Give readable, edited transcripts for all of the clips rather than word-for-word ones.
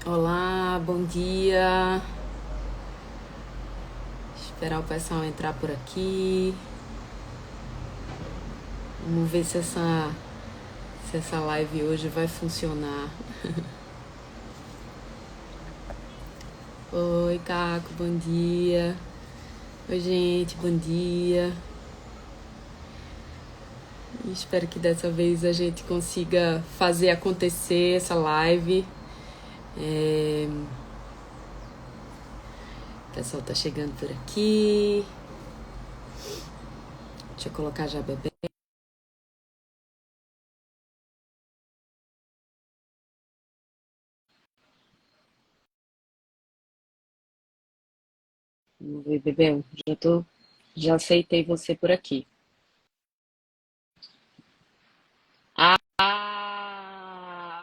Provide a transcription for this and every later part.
Olá, bom dia. Esperar o pessoal entrar por aqui. Vamos ver se essa live hoje vai funcionar. Oi, Caco, bom dia. Oi, gente, bom dia. Espero que dessa vez a gente consiga fazer acontecer essa live. O pessoal tá chegando por aqui. Deixa eu colocar já bebê. Vamos ver, bebê. Já aceitei você por aqui.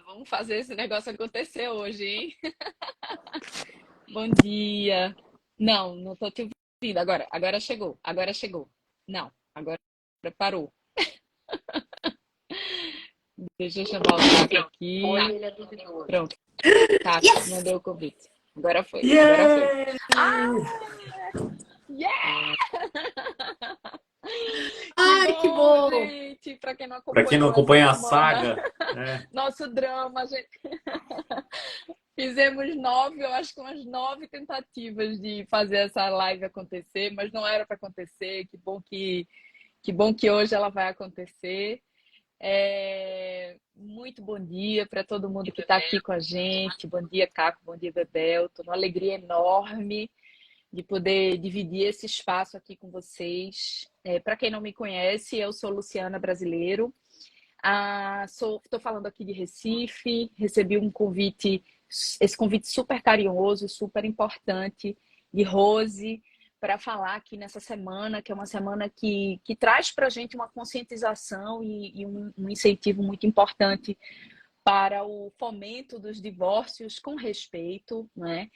Vamos fazer esse negócio acontecer hoje, hein? Bom dia. Não tô te ouvindo. Agora chegou. Agora chegou. Não, agora parou. Deixa eu chamar o Caco aqui. Pronto, Caco, mandei o convite. Agora foi, agora foi. Yeah! Yeah! Que Ai, que bom, bom! gente! Para quem não Para quem não acompanhou essa acompanha a semana, saga, né? nosso drama, gente. Fizemos 9, eu acho que umas 9 tentativas de fazer essa live acontecer, mas não era para acontecer. Que bom que hoje ela vai acontecer. Muito bom dia para todo mundo que está aqui com a gente. Bom dia, Caco. Bom dia, Bebel. Estou numa alegria enorme de poder dividir esse espaço aqui com vocês. Para quem não me conhece, eu sou Luciana Brasileiro. Estou falando aqui de Recife. Recebi esse convite super carinhoso, super importante de Rose, para falar aqui nessa semana, que é uma semana que traz para a gente uma conscientização e um incentivo muito importante para o fomento dos divórcios com respeito, né?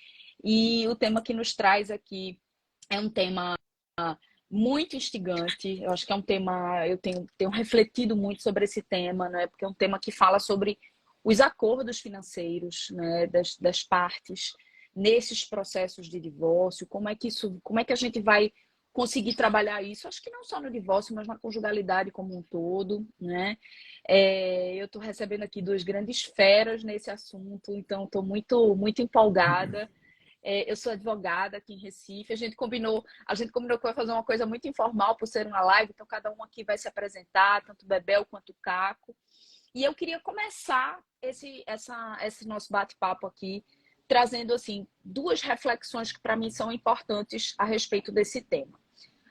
E o tema que nos traz aqui é um tema muito instigante. Eu acho que é um tema, eu tenho refletido muito sobre esse tema, né? Porque é um tema que fala sobre os acordos financeiros, né, das partes nesses processos de divórcio, como é que a gente vai conseguir trabalhar isso? Acho que não só no divórcio, mas na conjugalidade como um todo, né? Eu estou recebendo aqui duas grandes feras nesse assunto, então estou muito empolgada. Eu sou advogada aqui em Recife. A gente combinou que vai fazer uma coisa muito informal por ser uma live, então cada um aqui vai se apresentar, tanto o Bebel quanto o Caco. E eu queria começar esse nosso bate-papo aqui trazendo assim duas reflexões que para mim são importantes a respeito desse tema.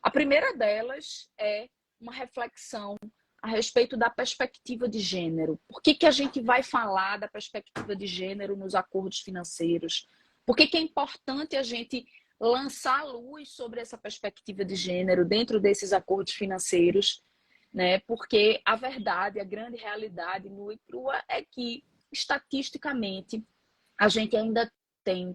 A primeira delas é uma reflexão a respeito da perspectiva de gênero. Por que a gente vai falar da perspectiva de gênero nos acordos financeiros? Por que é importante a gente lançar luz sobre essa perspectiva de gênero dentro desses acordos financeiros, né? Porque a verdade, a grande realidade nua e crua é que, estatisticamente, a gente ainda tem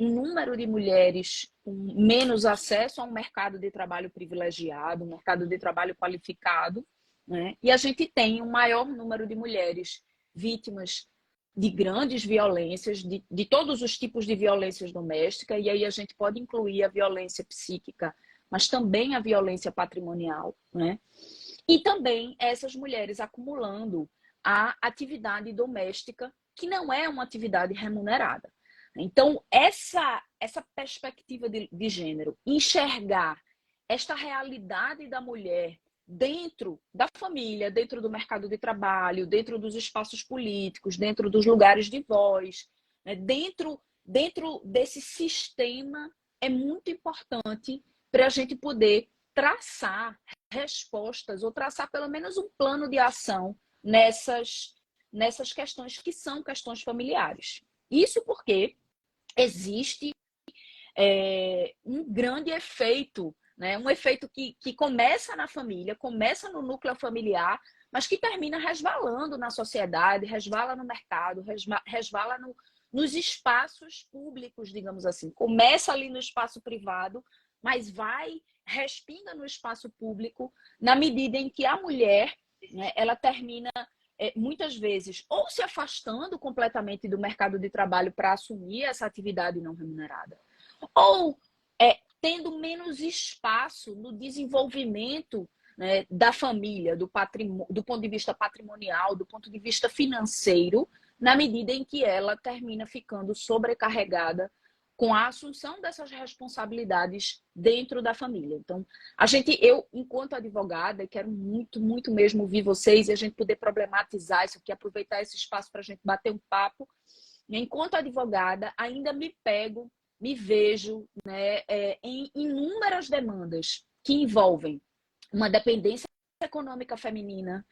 um número de mulheres com menos acesso a um mercado de trabalho privilegiado, um mercado de trabalho qualificado, né? E a gente tem um maior número de mulheres vítimas de grandes violências, de todos os tipos de violências domésticas, e aí a gente pode incluir a violência psíquica, mas também a violência patrimonial, né? E também essas mulheres acumulando a atividade doméstica, que não é uma atividade remunerada. Então, essa perspectiva de gênero, enxergar esta realidade da mulher dentro da família, dentro do mercado de trabalho, dentro dos espaços políticos, dentro dos lugares de voz, né? dentro desse sistema, é muito importante para a gente poder traçar respostas ou traçar pelo menos um plano de ação nessas questões que são questões familiares. Isso porque existe um grande efeito, né? Um efeito que começa na família, começa no núcleo familiar, mas que termina resvalando na sociedade, resvala no mercado, resvala nos espaços públicos, digamos assim. Começa ali no espaço privado, mas respinga no espaço público na medida em que a mulher, né, ela termina muitas vezes, ou se afastando completamente do mercado de trabalho para assumir essa atividade não remunerada, ou tendo menos espaço no desenvolvimento, né, da família, do ponto de vista patrimonial, do ponto de vista financeiro, na medida em que ela termina ficando sobrecarregada com a assunção dessas responsabilidades dentro da família. Então, eu, enquanto advogada, quero muito, muito mesmo ouvir vocês e a gente poder problematizar isso aqui, aproveitar esse espaço para a gente bater um papo. Enquanto advogada, ainda me vejo, né, em inúmeras demandas que envolvem uma dependência econômica feminina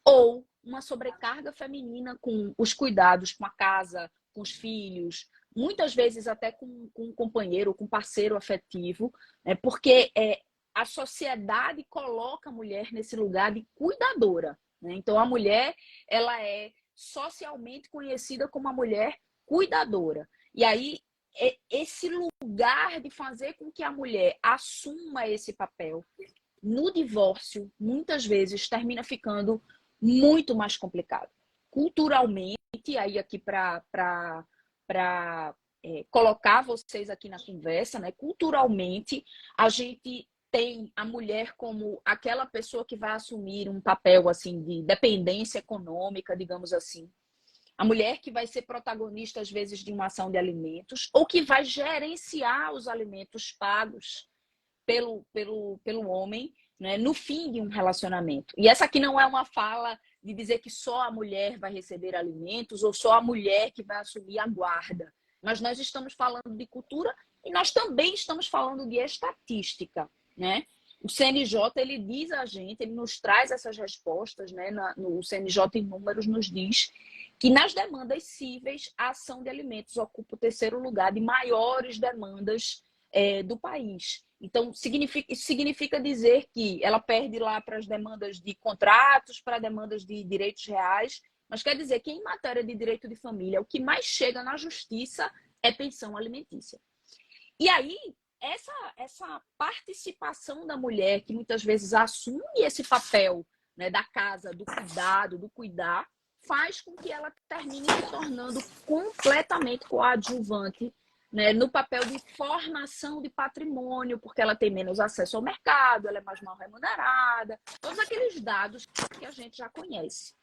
ou uma sobrecarga feminina com os cuidados, com a casa, com os filhos, muitas vezes até com um companheiro, com um parceiro afetivo, né, porque a sociedade coloca a mulher nesse lugar de cuidadora, né? Então, a mulher, ela é socialmente conhecida como a mulher cuidadora. E aí, esse lugar de fazer com que a mulher assuma esse papel no divórcio, muitas vezes, termina ficando muito mais complicado. Culturalmente, aí aqui para colocar vocês aqui na conversa, né? Culturalmente, a gente tem a mulher como aquela pessoa que vai assumir um papel assim de dependência econômica, digamos assim. A mulher que vai ser protagonista, às vezes, de uma ação de alimentos, ou que vai gerenciar os alimentos pagos pelo homem, né, no fim de um relacionamento. E essa aqui não é uma fala de dizer que só a mulher vai receber alimentos ou só a mulher que vai assumir a guarda. Mas nós estamos falando de cultura e nós também estamos falando de estatística, né? O CNJ, ele diz a gente, ele nos traz essas respostas, né? No CNJ em números nos diz que nas demandas cíveis, a ação de alimentos ocupa o terceiro lugar de maiores demandas do país. Então, isso significa dizer que ela perde lá para as demandas de contratos, para demandas de direitos reais, mas quer dizer que em matéria de direito de família, o que mais chega na justiça é pensão alimentícia. E aí, essa participação da mulher, que muitas vezes assume esse papel, né, da casa, do cuidado, do cuidar, faz com que ela termine se tornando completamente coadjuvante, né, no papel de formação de patrimônio, porque ela tem menos acesso ao mercado, ela é mais mal remunerada, todos aqueles dados que a gente já conhece.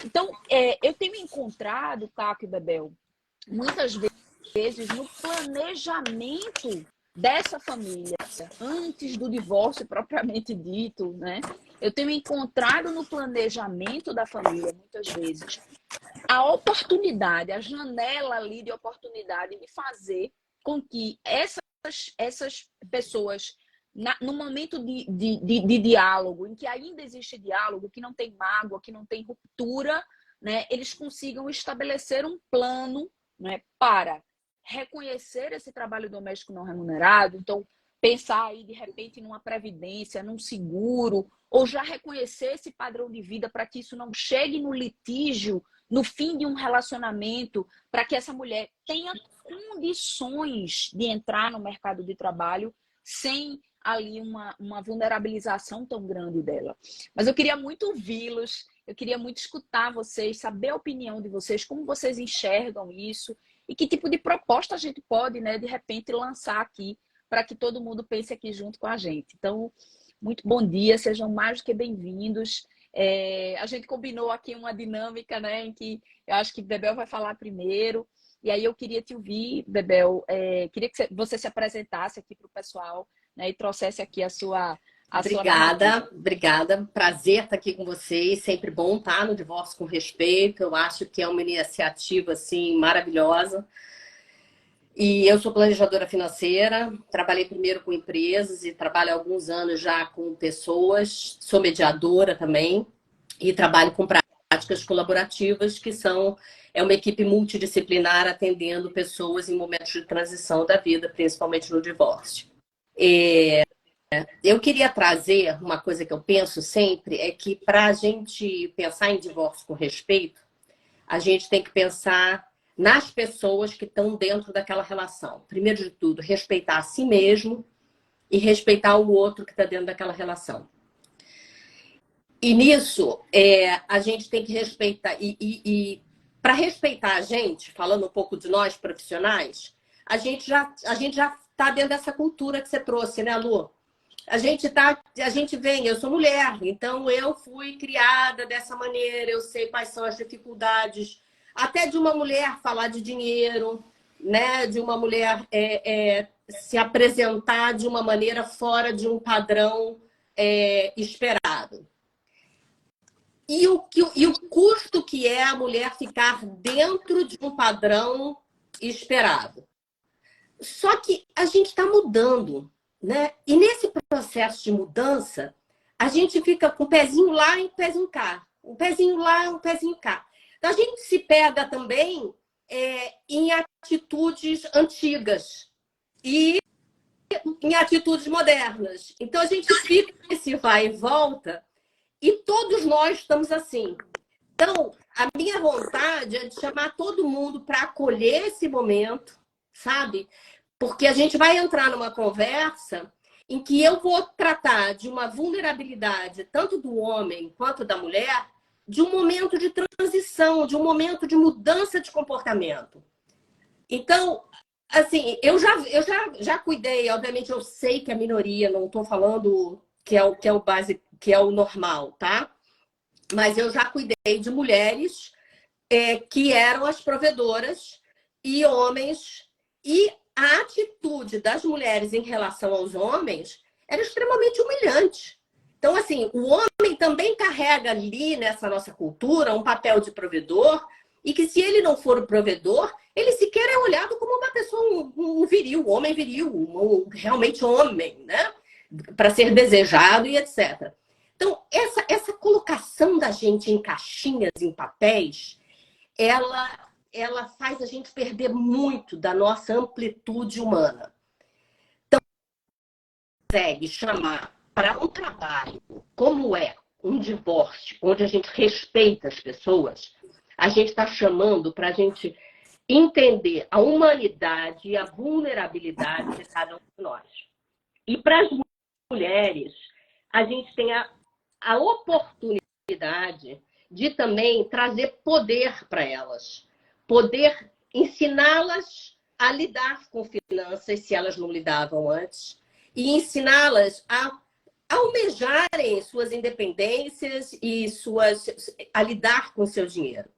Então, eu tenho encontrado, Caco e Bebel, muitas vezes no planejamento dessa família, antes do divórcio propriamente dito, né? Eu tenho encontrado no planejamento da família, muitas vezes, a oportunidade, a janela ali de oportunidade de fazer com que essas pessoas, no momento de diálogo, em que ainda existe diálogo, que não tem mágoa, que não tem ruptura, né, eles consigam estabelecer um plano, né, para reconhecer esse trabalho doméstico não remunerado. Então, pensar aí, de repente, numa previdência, num seguro, ou já reconhecer esse padrão de vida para que isso não chegue no litígio, no fim de um relacionamento, para que essa mulher tenha condições de entrar no mercado de trabalho sem ali uma vulnerabilização tão grande dela. Mas eu queria muito ouvi-los, eu queria muito escutar vocês, saber a opinião de vocês, como vocês enxergam isso e que tipo de proposta a gente pode, né, de repente, lançar aqui para que todo mundo pense aqui junto com a gente. Então, muito bom dia, sejam mais do que bem-vindos. A gente combinou aqui uma dinâmica, né, em que eu acho que Bebel vai falar primeiro, e aí eu queria te ouvir, Bebel, queria que você se apresentasse aqui para o pessoal, né, e trouxesse aqui a sua Obrigada, obrigada. Prazer estar aqui com vocês. Sempre bom estar no Divórcio com Respeito. Eu acho que é uma iniciativa assim maravilhosa. E eu sou planejadora financeira, trabalhei primeiro com empresas e trabalho há alguns anos já com pessoas. Sou mediadora também e trabalho com práticas colaborativas, que é uma equipe multidisciplinar atendendo pessoas em momentos de transição da vida, principalmente no divórcio. Eu queria trazer uma coisa que eu penso sempre, é que para a gente pensar em divórcio com respeito, a gente tem que pensar nas pessoas que estão dentro daquela relação. Primeiro de tudo, respeitar a si mesmo e respeitar o outro que está dentro daquela relação. E nisso, a gente tem que respeitar. E para respeitar a gente, falando um pouco de nós profissionais, a gente já está dentro dessa cultura que você trouxe, né, Lu? A gente vem, eu sou mulher, então eu fui criada dessa maneira, eu sei quais são as dificuldades, até de uma mulher falar de dinheiro, né? De uma mulher se apresentar de uma maneira fora de um padrão esperado. E o custo que é a mulher ficar dentro de um padrão esperado. Só que a gente está mudando, né? E nesse processo de mudança, a gente fica com o pezinho lá e o pezinho cá. Um pezinho lá, um pezinho cá. Então, a gente se pega também em atitudes antigas e em atitudes modernas. Então, a gente fica nesse vai e volta e todos nós estamos assim. Então, a minha vontade é de chamar todo mundo para acolher esse momento, sabe? Porque a gente vai entrar numa conversa em que eu vou tratar de uma vulnerabilidade, tanto do homem quanto da mulher, de um momento de transição, de um momento de mudança de comportamento. Então, assim, eu já cuidei, obviamente eu sei que é minoria, não estou falando que é o básico, que é o normal, tá? Mas eu já cuidei de mulheres que eram as provedoras e homens, e a atitude das mulheres em relação aos homens era extremamente humilhante. Então, assim, o homem também carrega ali nessa nossa cultura um papel de provedor, e que se ele não for o provedor, ele sequer é olhado como uma pessoa, um viril, um homem viril, realmente homem, né? Para ser desejado e etc. Então, essa colocação da gente em caixinhas, em papéis, ela faz a gente perder muito da nossa amplitude humana. Então, consegue chamar para um trabalho como é um divórcio, onde a gente respeita as pessoas, a gente está chamando para a gente entender a humanidade e a vulnerabilidade de cada um de nós. E para as mulheres, a gente tem a oportunidade de também trazer poder para elas. Poder ensiná-las a lidar com finanças, se elas não lidavam antes, e ensiná-las a almejarem suas independências e a lidar com seu dinheiro.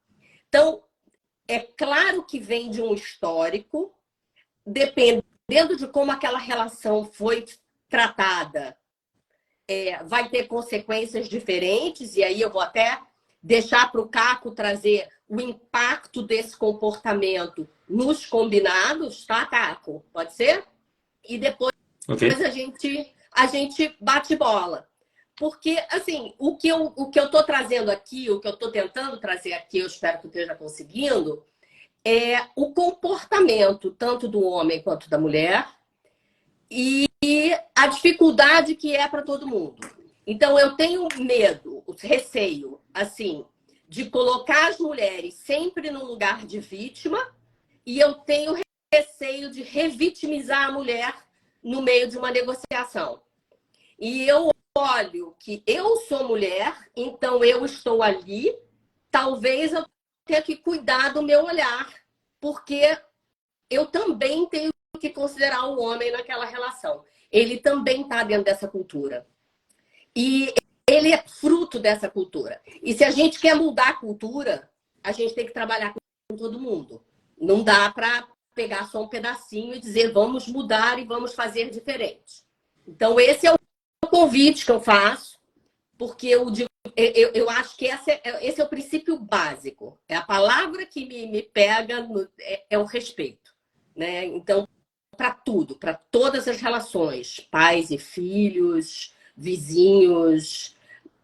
Então, é claro que vem de um histórico, dependendo de como aquela relação foi tratada, vai ter consequências diferentes, e aí eu vou até deixar para o Caco trazer o impacto desse comportamento nos combinados, tá, Caco? Pode ser? E depois a gente bate bola. Porque, assim, o que eu estou trazendo aqui, o que eu estou tentando trazer aqui, eu espero que eu esteja conseguindo, é o comportamento tanto do homem quanto da mulher e a dificuldade que é para todo mundo. Então, eu tenho medo, receio, assim, de colocar as mulheres sempre num lugar de vítima, e eu tenho receio de revitimizar a mulher no meio de uma negociação. E eu olho que eu sou mulher, então eu estou ali, talvez eu tenha que cuidar do meu olhar, porque eu também tenho que considerar o homem naquela relação. Ele também está dentro dessa cultura. E ele é fruto dessa cultura. E se a gente quer mudar a cultura, a gente tem que trabalhar com todo mundo. Não dá para pegar só um pedacinho e dizer vamos mudar e vamos fazer diferente. Então, esse é o convite que eu faço, porque eu acho que esse é o princípio básico. É a palavra que me pega, é o respeito. Né? Então, para tudo, para todas as relações, pais e filhos, vizinhos,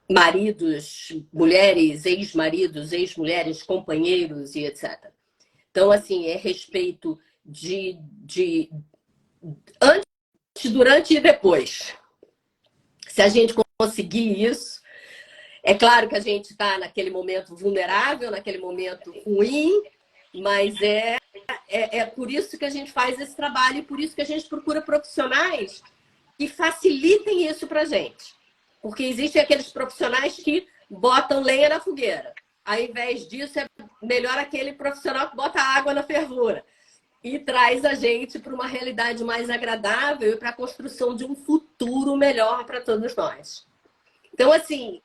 maridos, mulheres, ex-maridos, ex-mulheres, companheiros e etc. Então, assim, é respeito antes, durante e depois. Se a gente conseguir isso, é claro que a gente está naquele momento vulnerável, naquele momento ruim, mas é por isso que a gente faz esse trabalho e por isso que a gente procura profissionais que facilitem isso para a gente. Porque existem aqueles profissionais que botam lenha na fogueira. Ao invés disso, é melhor aquele profissional que bota água na fervura e traz a gente para uma realidade mais agradável e para a construção de um futuro melhor para todos nós. Então, assim,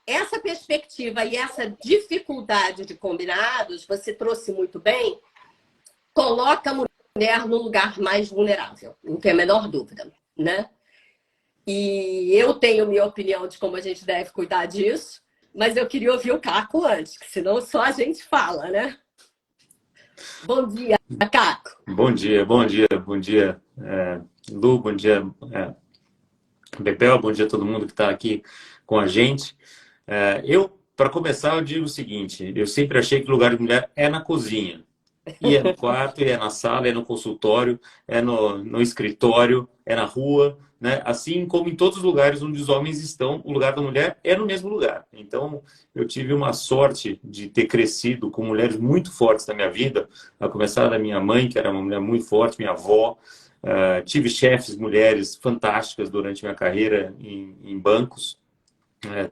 essa perspectiva e essa dificuldade de combinados, você trouxe muito bem, coloca a mulher no lugar mais vulnerável, não tem a menor dúvida, né? E eu tenho minha opinião de como a gente deve cuidar disso, mas eu queria ouvir o Caco antes, que senão só a gente fala, né? Bom dia, Caco. Bom dia, bom dia, bom dia, Lu, bom dia, Bebel, bom dia a todo mundo que está aqui com a gente. Para começar, eu digo o seguinte, eu sempre achei que o lugar de mulher é na cozinha. E é no quarto, e é na sala, é no consultório, é no escritório, é na rua, né? Assim como em todos os lugares onde os homens estão, o lugar da mulher é no mesmo lugar. Então, eu tive uma sorte de ter crescido com mulheres muito fortes na minha vida, a começar da minha mãe, que era uma mulher muito forte, minha avó. Tive chefes mulheres fantásticas durante minha carreira em bancos.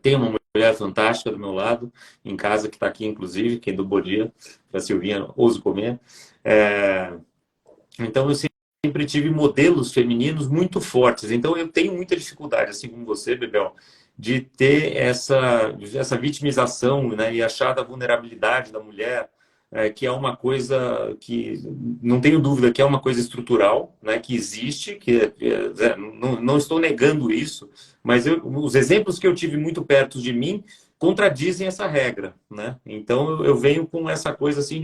Tenho uma mulher fantástica do meu lado, em casa, que está aqui, inclusive, que é do Bom Dia, a Silvinha Ouso Comer. Então, eu sempre tive modelos femininos muito fortes. Então, eu tenho muita dificuldade, assim como você, Bebel, de ter essa vitimização, né, e achar da vulnerabilidade da mulher, que é uma coisa que, não tenho dúvida, que é uma coisa estrutural, né, que existe, não estou negando isso, mas os exemplos que eu tive muito perto de mim contradizem essa regra, né? Então eu venho com essa coisa assim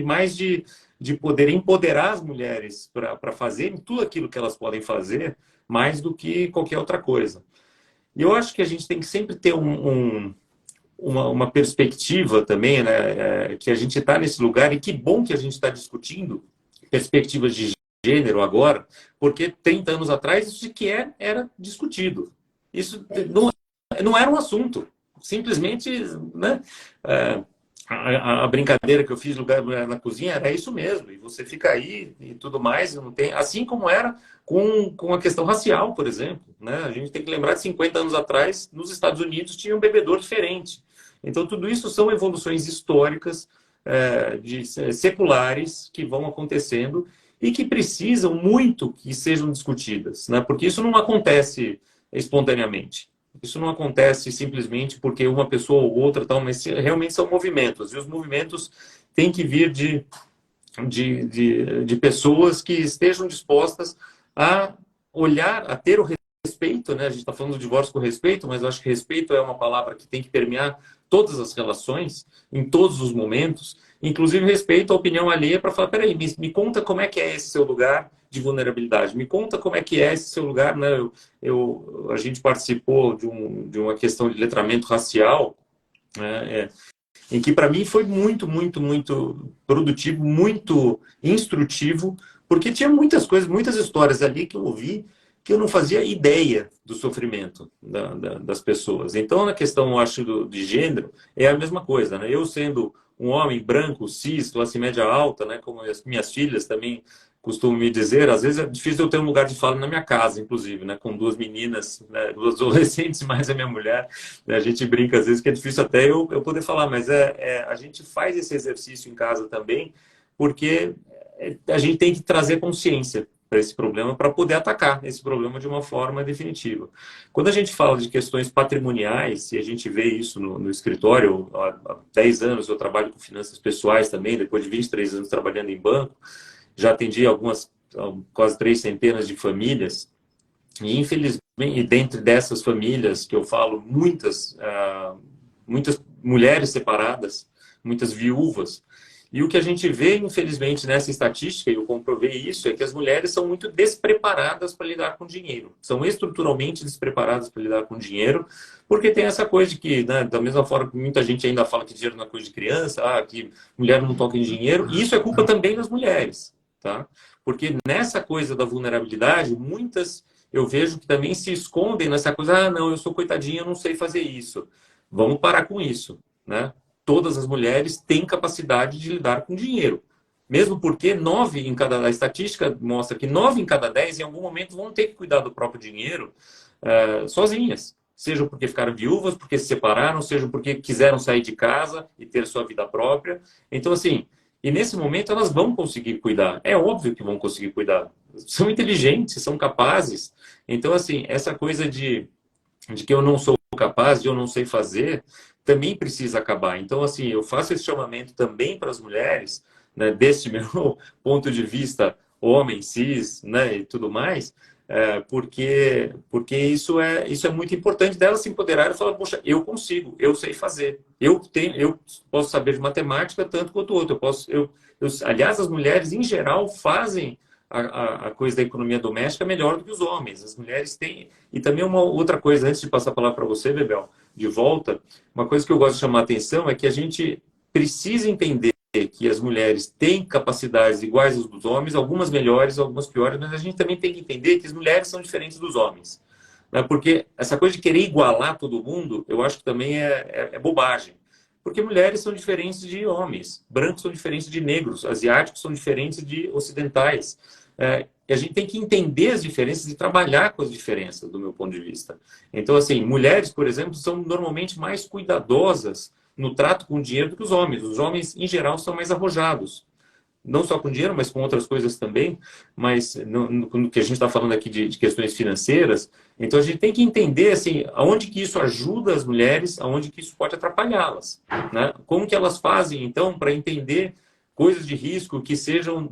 de poder empoderar as mulheres para fazerem tudo aquilo que elas podem fazer, mais do que qualquer outra coisa. E eu acho que a gente tem que sempre ter uma perspectiva também, né? Que a gente está nesse lugar, e que bom que a gente está discutindo perspectivas de gênero agora, porque 30 anos atrás isso sequer era discutido. Isso não era um assunto. Simplesmente, né? A brincadeira que eu fiz lugar na cozinha era isso mesmo. E você fica aí e tudo mais. Não tem, assim como era com a questão racial, por exemplo, né? A gente tem que lembrar de 50 anos atrás, nos Estados Unidos, tinha um bebedor diferente. Então, tudo isso são evoluções históricas, seculares, que vão acontecendo e que precisam muito que sejam discutidas, né? Porque isso não acontece espontaneamente. Isso não acontece simplesmente porque uma pessoa ou outra, tal, mas realmente são movimentos. E os movimentos têm que vir de pessoas que estejam dispostas a olhar, a ter o respeito, né? A gente está falando do divórcio com respeito, mas eu acho que respeito é uma palavra que tem que permear todas as relações, em todos os momentos, inclusive respeito à opinião alheia, para falar, peraí, me conta como é que é esse seu lugar de vulnerabilidade, me conta como é que é esse seu lugar, né? A gente participou de uma questão de letramento racial, né? Em que para mim foi muito, muito, muito produtivo, muito instrutivo, porque tinha muitas coisas, muitas histórias ali que eu ouvi que eu não fazia ideia do sofrimento das pessoas. Então, na questão, eu acho, de gênero, é a mesma coisa, né? Eu sendo um homem branco, cis, classe média alta, né? Como as minhas filhas também costumam me dizer, às vezes é difícil eu ter um lugar de fala na minha casa, inclusive, né? Com duas meninas, né? Duas adolescentes, mais a minha mulher. Né? A gente brinca, às vezes, que é difícil até eu poder falar, mas a gente faz esse exercício em casa também, porque a gente tem que trazer consciência para esse problema, para poder atacar esse problema de uma forma definitiva. Quando a gente fala de questões patrimoniais, e a gente vê isso no escritório, há 10 anos eu trabalho com finanças pessoais também, depois de 23 anos trabalhando em banco, já atendi quase 3 centenas de famílias, e infelizmente, e dentre dessas famílias que eu falo, muitas mulheres separadas, muitas viúvas. E o que a gente vê, infelizmente, nessa estatística, e eu comprovei isso, é que as mulheres são muito despreparadas para lidar com dinheiro. São estruturalmente despreparadas para lidar com dinheiro, porque tem essa coisa de que, né, da mesma forma que muita gente ainda fala que dinheiro não é coisa de criança, que mulher não toca em dinheiro, e isso é culpa também das mulheres, tá? Porque nessa coisa da vulnerabilidade, muitas eu vejo que também se escondem nessa coisa, não, eu sou coitadinha, eu não sei fazer isso. Vamos parar com isso, né? Todas as mulheres têm capacidade de lidar com dinheiro. Mesmo porque a estatística mostra que 9 em cada 10 em algum momento vão ter que cuidar do próprio dinheiro sozinhas. seja porque ficaram viúvas, porque se separaram, seja porque quiseram sair de casa e ter sua vida própria. Então, assim, e nesse momento elas vão conseguir cuidar. É óbvio que vão conseguir cuidar. São inteligentes, são capazes. Então, assim, essa coisa de que eu não sou capaz, de eu não sei fazer, também precisa acabar. Então, assim, eu faço esse chamamento também para as mulheres, né, desse meu ponto de vista, homem, cis, né, e tudo mais, porque isso é muito importante delas se empoderar e falar, poxa, eu consigo, eu sei fazer, eu posso saber de matemática tanto quanto o outro, aliás, as mulheres em geral fazem a coisa da economia doméstica melhor do que os homens. As mulheres têm. E também uma outra coisa, antes de passar a palavra para você, Bebel, de volta, uma coisa que eu gosto de chamar a atenção é que a gente precisa entender que as mulheres têm capacidades iguais às dos homens, algumas melhores, algumas piores, mas a gente também tem que entender que as mulheres são diferentes dos homens. Né? Porque essa coisa de querer igualar todo mundo, eu acho que também é bobagem. Porque mulheres são diferentes de homens, brancos são diferentes de negros, asiáticos são diferentes de ocidentais. E a gente tem que entender as diferenças e trabalhar com as diferenças, do meu ponto de vista. Então, assim, mulheres, por exemplo, são normalmente mais cuidadosas no trato com o dinheiro do que os homens. Os homens, em geral, são mais arrojados. Não só com dinheiro, mas com outras coisas também. Mas no que a gente está falando aqui de questões financeiras, então a gente tem que entender assim, aonde que isso ajuda as mulheres, aonde que isso pode atrapalhá-las. Né? Como que elas fazem, então, para entender coisas de risco que sejam...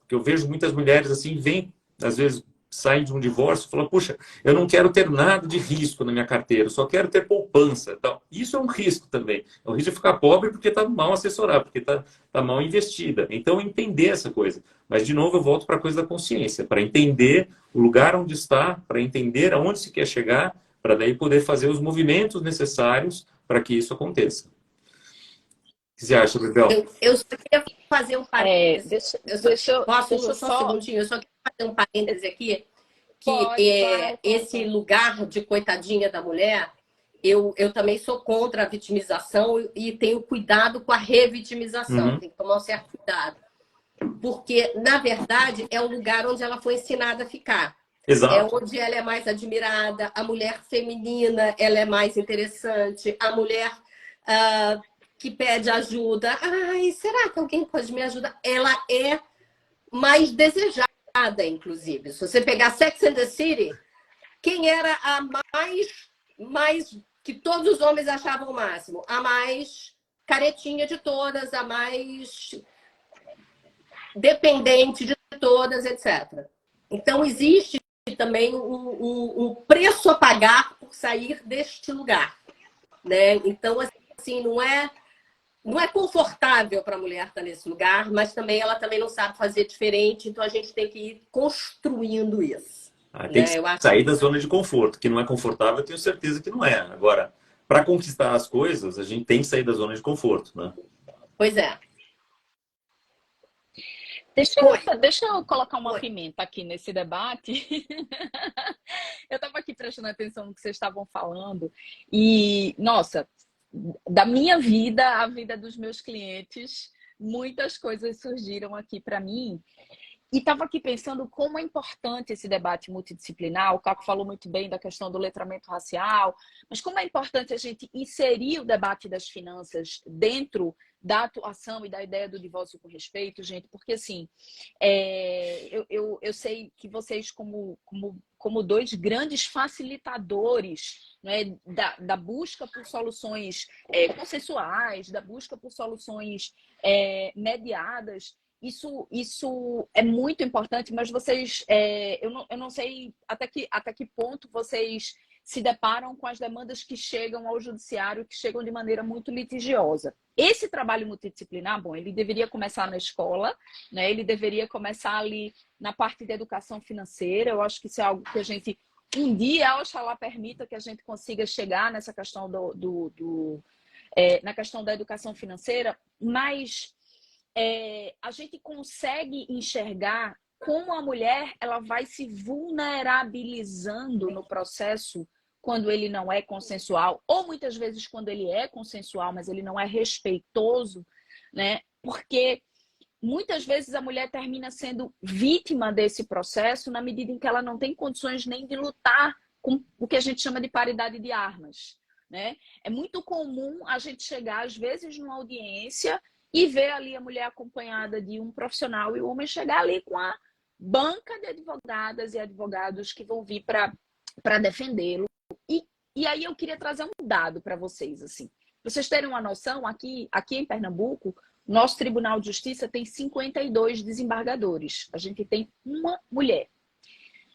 que eu vejo muitas mulheres assim, vêm, às vezes, saem de um divórcio e falam, puxa, eu não quero ter nada de risco na minha carteira, eu só quero ter poupança. Então, isso é um risco também. É um risco de ficar pobre porque está mal assessorado, porque está mal investida. Então, entender essa coisa. Mas, de novo, eu volto para a coisa da consciência, para entender o lugar onde está, para entender aonde se quer chegar, para daí poder fazer os movimentos necessários para que isso aconteça. O que você acha, Bebel? Eu só queria fazer um parênteses. Deixa eu Só um só... segundinho, eu só queria fazer um parênteses aqui, que Pode, claro. esse lugar de coitadinha da mulher, eu também sou contra a vitimização e tenho cuidado com a revitimização, Uhum. tem que tomar um certo cuidado. Porque, na verdade, é o lugar onde ela foi ensinada a ficar. Exato. É onde ela é mais admirada, a mulher feminina ela é mais interessante, a mulher que pede ajuda, ai, será que alguém pode me ajudar? Ela é mais desejada, inclusive. Se você pegar Sex and the City, quem era a mais que todos os homens achavam o máximo? A mais caretinha de todas, a mais dependente de todas, etc. Então, existe também um preço a pagar por sair deste lugar. Né? Então, assim, não é confortável para a mulher estar nesse lugar, mas também ela também não sabe fazer diferente, então a gente tem que ir construindo isso. Tem Né? que sair da zona de conforto, que não é confortável, eu tenho certeza que não é. Agora, para conquistar as coisas, a gente tem que sair da zona de conforto, né? Pois é. Deixa eu colocar uma pimenta aqui nesse debate. Eu estava aqui prestando atenção no que vocês estavam falando e, nossa, da minha vida à vida dos meus clientes, muitas coisas surgiram aqui para mim. E estava aqui pensando como é importante esse debate multidisciplinar. O Caco falou muito bem da questão do letramento racial, mas como é importante a gente inserir o debate das finanças dentro da atuação e da ideia do divórcio com respeito, gente, porque assim, eu sei que vocês, como dois grandes facilitadores, né, da busca por soluções consensuais, da busca por soluções mediadas, isso é muito importante, mas vocês, eu não sei até que ponto vocês se deparam com as demandas que chegam ao judiciário, que chegam de maneira muito litigiosa. Esse trabalho multidisciplinar, bom, ele deveria começar na escola, né? Ele deveria começar ali na parte da educação financeira. Eu acho que isso é algo que a gente, um dia, oxalá permita que a gente consiga chegar nessa questão na questão da educação financeira, mas a gente consegue enxergar como a mulher ela vai se vulnerabilizando no processo quando ele não é consensual, ou muitas vezes quando ele é consensual, mas ele não é respeitoso, né? Porque muitas vezes a mulher termina sendo vítima desse processo na medida em que ela não tem condições nem de lutar com o que a gente chama de paridade de armas, né? É muito comum a gente chegar, às vezes, numa audiência e ver ali a mulher acompanhada de um profissional e o homem chegar ali com a banca de advogadas e advogados que vão vir para defendê-lo. E aí eu queria trazer um dado para vocês, assim. Pra vocês terem uma noção, aqui em Pernambuco, nosso Tribunal de Justiça tem 52 desembargadores. A gente tem uma mulher.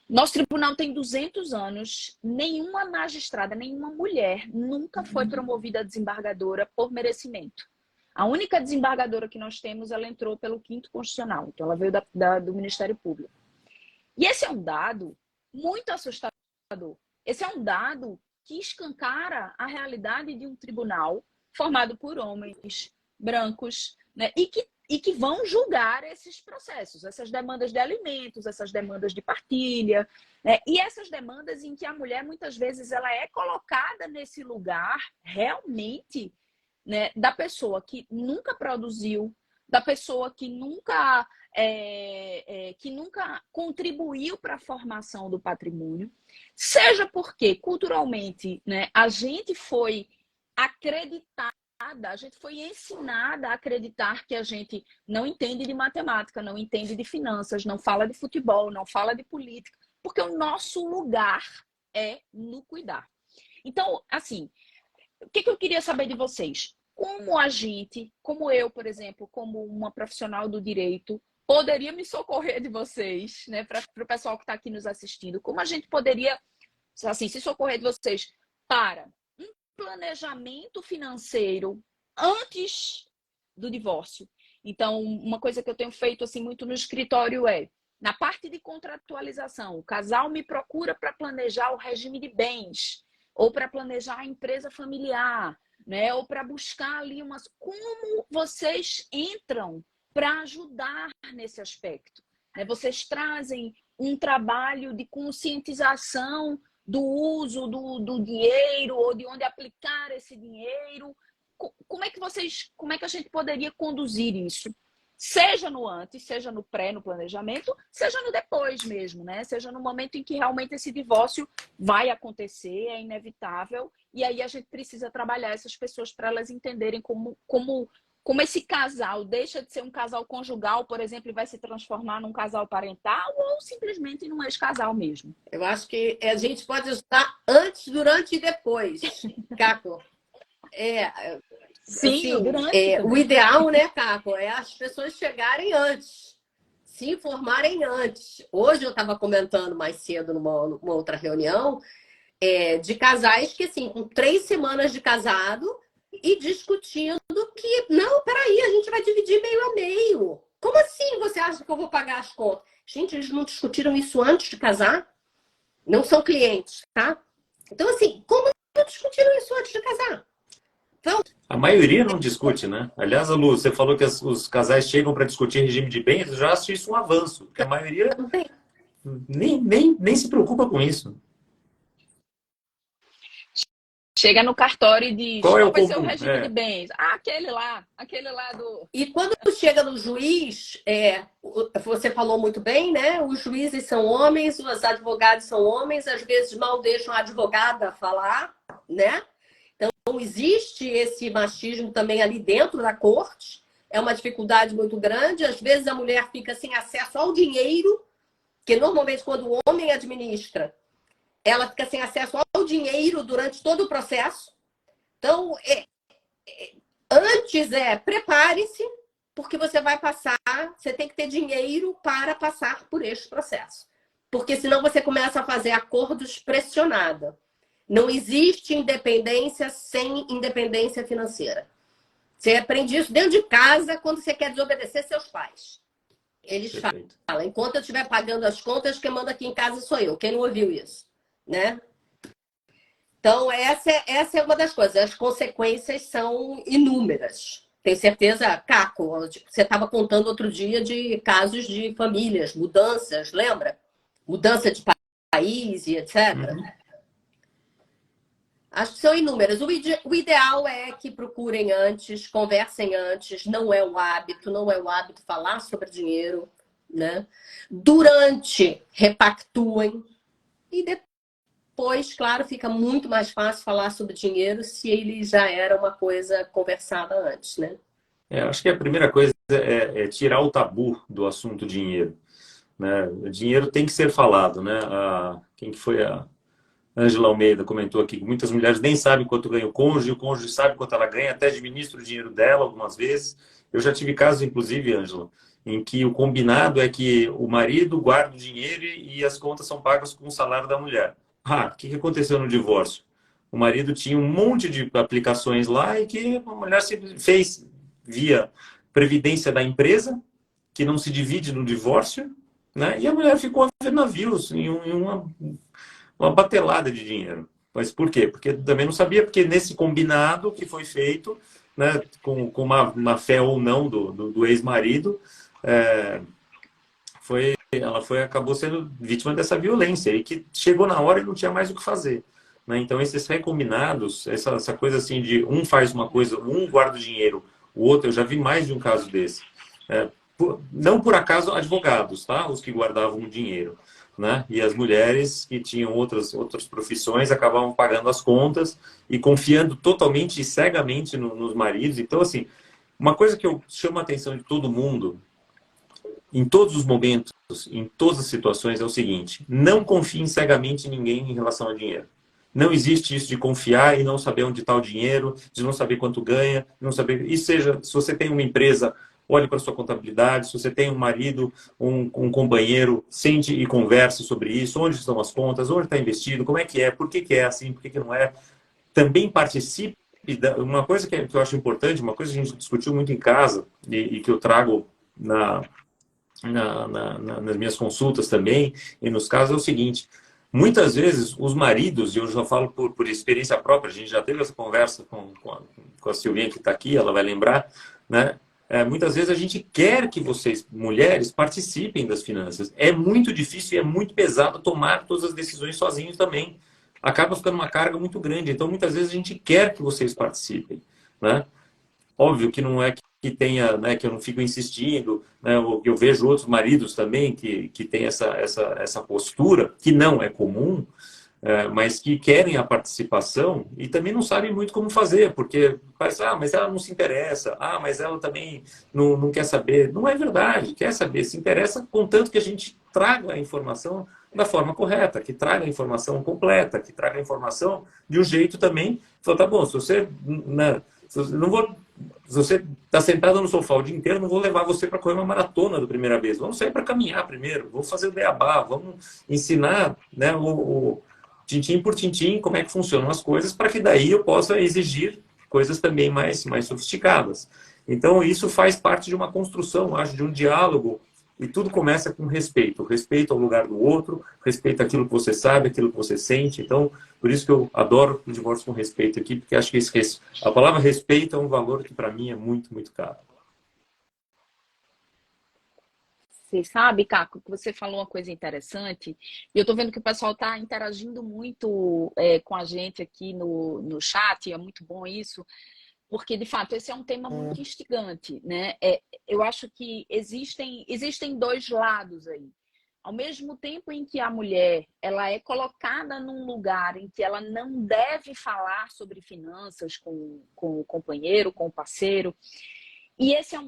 Nosso tribunal tem 200 anos, nenhuma magistrada, nenhuma mulher nunca foi promovida a desembargadora por merecimento. A única desembargadora que nós temos, ela entrou pelo 5º Constitucional, então ela veio do Ministério Público. E esse é um dado muito assustador. Esse é um dado que escancara a realidade de um tribunal formado por homens brancos, né, e que vão julgar esses processos, essas demandas de alimentos, essas demandas de partilha, né, e essas demandas em que a mulher, muitas vezes, ela é colocada nesse lugar realmente, né, da pessoa que nunca produziu, da pessoa que nunca contribuiu para a formação do patrimônio, seja porque, culturalmente, né, a gente foi acreditada, a gente foi ensinada a acreditar que a gente não entende de matemática, não entende de finanças, não fala de futebol, não fala de política, porque o nosso lugar é no cuidar. Então, assim, o que eu queria saber de vocês? Como a gente, como eu, por exemplo, como uma profissional do direito, poderia me socorrer de vocês, né, para o pessoal que está aqui nos assistindo, como a gente poderia, assim, se socorrer de vocês para planejamento financeiro antes do divórcio. Então, uma coisa que eu tenho feito assim muito no escritório é, na parte de contratualização, o casal me procura para planejar o regime de bens, ou para planejar a empresa familiar, né? Ou para buscar ali umas... Como vocês entram para ajudar nesse aspecto? Né? Vocês trazem um trabalho de conscientização do uso do dinheiro ou de onde aplicar esse dinheiro. Como é que a gente poderia conduzir isso? Seja no antes, seja no pré, no planejamento, seja no depois mesmo, né? Seja no momento em que realmente esse divórcio vai acontecer, é inevitável, e aí a gente precisa trabalhar essas pessoas para elas entenderem como esse casal deixa de ser um casal conjugal, por exemplo, e vai se transformar num casal parental ou simplesmente num ex-casal mesmo. Eu acho que a gente pode ajudar antes, durante e depois, Caco. Sim, assim, durante o ideal, né, Caco, é as pessoas chegarem antes, se informarem antes. Hoje eu estava comentando mais cedo numa outra reunião de casais que, assim, com 3 semanas de casado e discutindo que, não, peraí, a gente vai dividir meio a meio. Como assim você acha que eu vou pagar as contas? Gente, eles não discutiram isso antes de casar? Não são clientes, tá? Então, assim, como não discutiram isso antes de casar? Então, a maioria não discute, né? Aliás, Lu, você falou que os casais chegam para discutir regime de bens, eu já acho isso um avanço, porque a maioria nem se preocupa com isso. Chega no cartório e diz, qual vai ser o comum? regime de bens? Ah, aquele lá do... E quando chega no juiz, você falou muito bem, né? Os juízes são homens, os advogados são homens, às vezes mal deixam a advogada falar, né? Então, existe esse machismo também ali dentro da corte, é uma dificuldade muito grande. Às vezes a mulher fica sem acesso ao dinheiro, que normalmente quando o homem administra, ela fica sem acesso ao dinheiro durante todo o processo. Então, antes prepare-se, porque você vai passar, você tem que ter dinheiro para passar por este processo. Porque senão você começa a fazer acordos pressionada. Não existe independência sem independência financeira. Você aprende isso dentro de casa quando você quer desobedecer seus pais. Eles falam, enquanto eu estiver pagando as contas, quem manda aqui em casa sou eu. Quem não ouviu isso? Né? Então, essa é uma das coisas. As consequências são inúmeras. Tenho certeza, Caco, você estava contando outro dia de casos de famílias, mudanças, lembra? Mudança de país e etc. Acho que são inúmeras. O ideal é que procurem antes, conversem antes. Não é o hábito falar sobre dinheiro, né? Durante, repactuem. E depois, claro, fica muito mais fácil falar sobre dinheiro se ele já era uma coisa conversada antes, né? Acho que a primeira coisa é tirar o tabu do assunto dinheiro, né? O dinheiro tem que ser falado, né? Quem que foi a Ângela Almeida comentou aqui que muitas mulheres nem sabem quanto ganha o cônjuge sabe quanto ela ganha, até administra o dinheiro dela algumas vezes. Eu já tive casos, inclusive, Ângela, em que o combinado é que o marido guarda o dinheiro e as contas são pagas com o salário da mulher. O que aconteceu no divórcio? O marido tinha um monte de aplicações lá e que a mulher se fez via previdência da empresa, que não se divide no divórcio, né? E a mulher ficou a ver navios em uma batelada de dinheiro. Mas por quê? Porque também não sabia, porque nesse combinado que foi feito, né, com uma fé ou não do ex-marido, é, acabou sendo vítima dessa violência e que chegou na hora e não tinha mais o que fazer. Né? Então, esses recombinados, essa coisa assim de um faz uma coisa, um guarda o dinheiro, o outro, eu já vi mais de um caso desse. Não por acaso advogados, tá? Os que guardavam o dinheiro. Né? E as mulheres que tinham outras profissões acabavam pagando as contas e confiando totalmente e cegamente nos maridos. Então, assim, uma coisa que eu chamo a atenção de todo mundo, em todos os momentos, em todas as situações, é o seguinte: não confie cegamente em ninguém em relação ao dinheiro. Não existe isso de confiar e não saber onde está o dinheiro, de não saber quanto ganha, não saber. E seja, se você tem uma empresa, olhe para a sua contabilidade. Se você tem um marido, um companheiro, sente e converse sobre isso. Onde estão as contas? Onde está investido? Como é que é? Por que é assim? Por que não é? Também participe. Uma coisa que eu acho importante, uma coisa que a gente discutiu muito em casa e que eu trago nas minhas consultas também, e nos casos, é o seguinte: muitas vezes os maridos, e eu já falo por experiência própria, a gente já teve essa conversa com a Silvinha que está aqui, ela vai lembrar, né? Muitas vezes a gente quer que vocês, mulheres, participem das finanças. É muito difícil e é muito pesado tomar todas as decisões sozinhos também. Acaba ficando uma carga muito grande. Então, muitas vezes a gente quer que vocês participem, né? Óbvio que não é que tenha, né, que eu não fico insistindo, né, eu vejo outros maridos também que têm essa postura, que não é comum, mas que querem a participação e também não sabem muito como fazer, porque parece, mas ela não se interessa, mas ela também não quer saber. Não é verdade, quer saber, se interessa, contanto que a gente traga a informação da forma correta, que traga a informação completa, que traga a informação de um jeito também. Falou, tá bom, se você, né, não vou, se você está sentado no sofá o dia inteiro, não vou levar você para correr uma maratona da primeira vez. Vamos sair para caminhar primeiro, vamos fazer o beabá, vamos ensinar, né, o tintim por tintim como é que funcionam as coisas, para que daí eu possa exigir coisas também mais sofisticadas. Então, isso faz parte de uma construção, acho, de um diálogo, e tudo começa com respeito. Respeito ao lugar do outro, respeito àquilo que você sabe, aquilo que você sente. Então, por isso que eu adoro o divórcio com respeito aqui, porque acho que a palavra respeito é um valor que, para mim, é muito, muito caro. Você sabe, Caco, que você falou uma coisa interessante, e eu estou vendo que o pessoal está interagindo muito com a gente aqui no chat, e é muito bom isso, porque, de fato, esse é um tema muito instigante, né? Eu acho que existem dois lados aí. Ao mesmo tempo em que a mulher ela é colocada num lugar em que ela não deve falar sobre finanças com o companheiro, com o parceiro, e esse é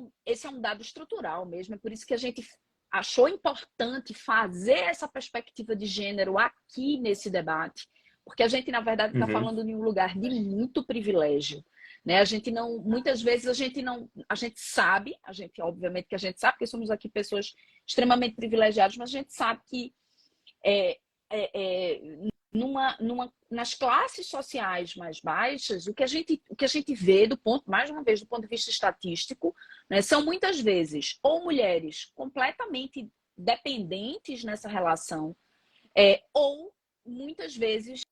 um dado estrutural mesmo, é por isso que a gente achou importante fazer essa perspectiva de gênero aqui nesse debate, porque a gente, na verdade, está falando de um lugar de muito privilégio. Né? A gente não, muitas vezes a gente sabe, obviamente que a gente sabe, porque somos aqui pessoas extremamente privilegiadas, mas a gente sabe que nas classes sociais mais baixas, o que a gente vê mais uma vez, do ponto de vista estatístico, né, são muitas vezes ou mulheres completamente dependentes nessa relação, ou muitas vezes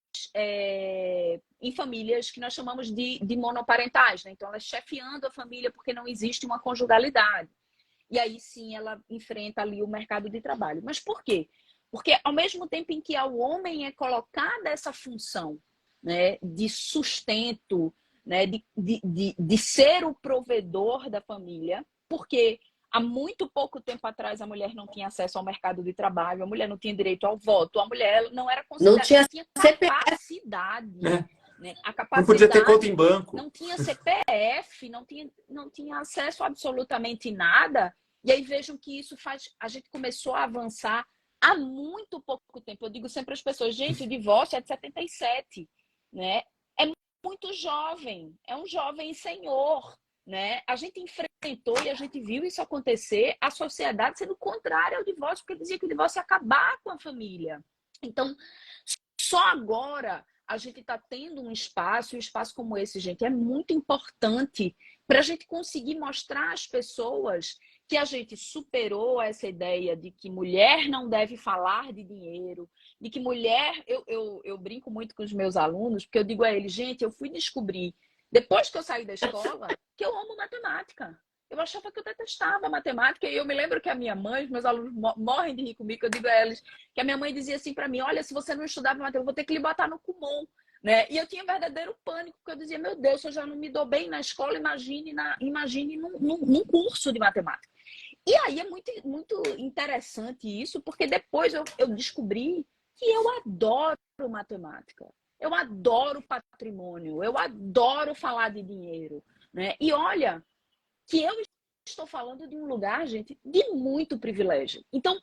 em famílias que nós chamamos de monoparentais, né? Então, ela é chefiando a família porque não existe uma conjugalidade. E aí sim ela enfrenta ali o mercado de trabalho. Mas por quê? Porque ao mesmo tempo em que ao homem é colocada essa função, né, de sustento, né, de ser o provedor da família, porque há muito pouco tempo atrás a mulher não tinha acesso ao mercado de trabalho, a mulher não tinha direito ao voto, a mulher não era Não considerada, tinha não tinha CPF. capacidade, né? né? A Não podia ter capacidade, conta em banco. não tinha CPF, não tinha acesso a absolutamente nada. E aí vejam que isso faz, a gente começou a avançar há muito pouco tempo. Eu digo sempre às pessoas, gente, o divórcio é de 77, né? É muito jovem, é um jovem senhor, né? A gente enfrentou e a gente viu isso acontecer, a sociedade sendo contrária ao divórcio, porque dizia que o divórcio ia acabar com a família. Então, só agora a gente está tendo um espaço, e um espaço como esse, gente, é muito importante para a gente conseguir mostrar às pessoas que a gente superou essa ideia de que mulher não deve falar de dinheiro, de que mulher... Eu brinco muito com os meus alunos, porque eu digo a eles, gente, eu fui descobrir, depois que eu saí da escola, que eu amo matemática. Eu achava que eu detestava matemática, e eu me lembro que a minha mãe, os meus alunos morrem de rir comigo, que eu digo a eles, que a minha mãe dizia assim para mim, olha, se você não estudar matemática, eu vou ter que lhe botar no Kumon. Né? E eu tinha verdadeiro pânico, porque eu dizia, meu Deus, se eu já não me dou bem na escola, imagine num curso de matemática. E aí é muito, muito interessante isso, porque depois eu descobri que eu adoro matemática, eu adoro patrimônio, eu adoro falar de dinheiro. Né? E olha, que eu estou falando de um lugar, gente, de muito privilégio. Então,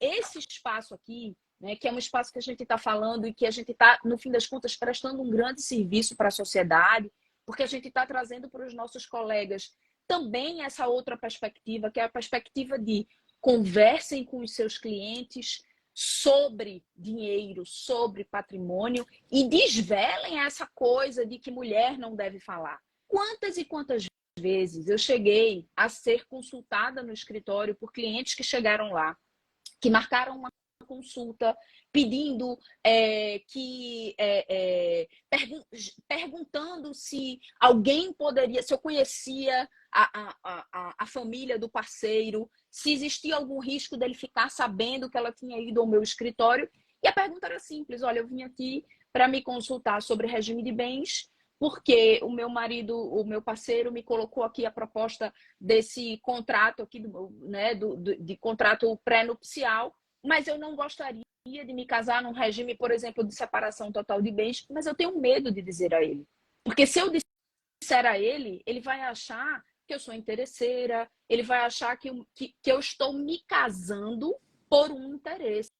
esse espaço aqui, né, que é um espaço que a gente está falando e que a gente está, no fim das contas, prestando um grande serviço para a sociedade, porque a gente está trazendo para os nossos colegas também essa outra perspectiva, que é a perspectiva de conversem com os seus clientes sobre dinheiro, sobre patrimônio e desvelem essa coisa de que mulher não deve falar. Quantas e quantas vezes eu cheguei a ser consultada no escritório por clientes que chegaram lá, que marcaram uma consulta pedindo perguntando se alguém poderia, se eu conhecia a família do parceiro, se existia algum risco dele ficar sabendo que ela tinha ido ao meu escritório. E a pergunta era simples, olha, eu vim aqui para me consultar sobre regime de bens, porque o meu marido, o meu parceiro, me colocou aqui a proposta desse contrato aqui, né, de contrato pré-nupcial, mas eu não gostaria de me casar num regime, por exemplo, de separação total de bens, mas eu tenho medo de dizer a ele. Porque se eu disser a ele, ele vai achar que eu sou interesseira, ele vai achar que eu estou me casando por um interesse.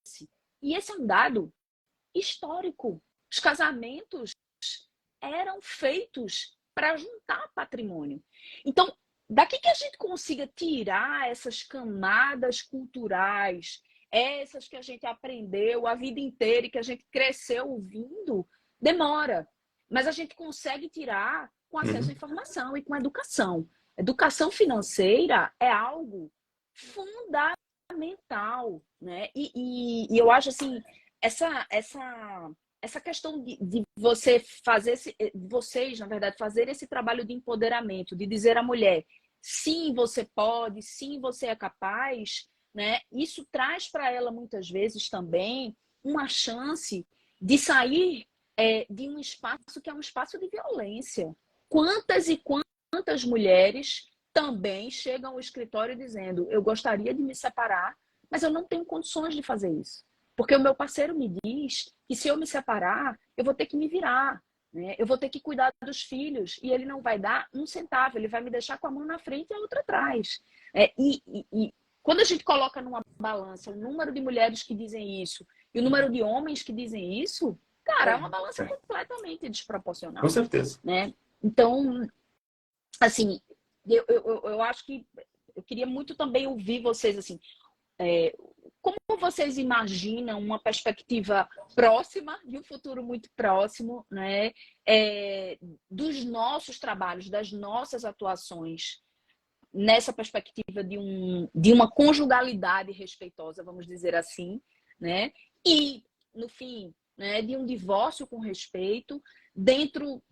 E esse é um dado histórico. Os casamentos eram feitos para juntar patrimônio. Então, daqui que a gente consiga tirar essas camadas culturais, essas que a gente aprendeu a vida inteira e que a gente cresceu ouvindo, demora. Mas a gente consegue tirar com acesso à informação e com educação. Educação financeira é algo fundamental, né? E eu acho assim, essa questão de você fazer vocês, na verdade, fazer esse trabalho de empoderamento, de dizer à mulher, sim, você pode, sim, você é capaz, né? Isso traz para ela muitas vezes também uma chance de sair de um espaço que é um espaço de violência. Quantas e quantas mulheres também chegam ao escritório dizendo, eu gostaria de me separar, mas eu não tenho condições de fazer isso. Porque o meu parceiro me diz que se eu me separar, eu vou ter que me virar, né? Eu vou ter que cuidar dos filhos e ele não vai dar um centavo, ele vai me deixar com a mão na frente e a outra atrás. E quando a gente coloca numa balança o número de mulheres que dizem isso e o número de homens que dizem isso, cara, é uma balança completamente desproporcional. Com certeza. Né? Então, assim, eu acho que eu queria muito também ouvir vocês, assim, como vocês imaginam uma perspectiva próxima, de um futuro muito próximo, né, dos nossos trabalhos, das nossas atuações, nessa perspectiva de uma conjugalidade respeitosa, vamos dizer assim, né, e, no fim, né, de um divórcio com respeito, dentro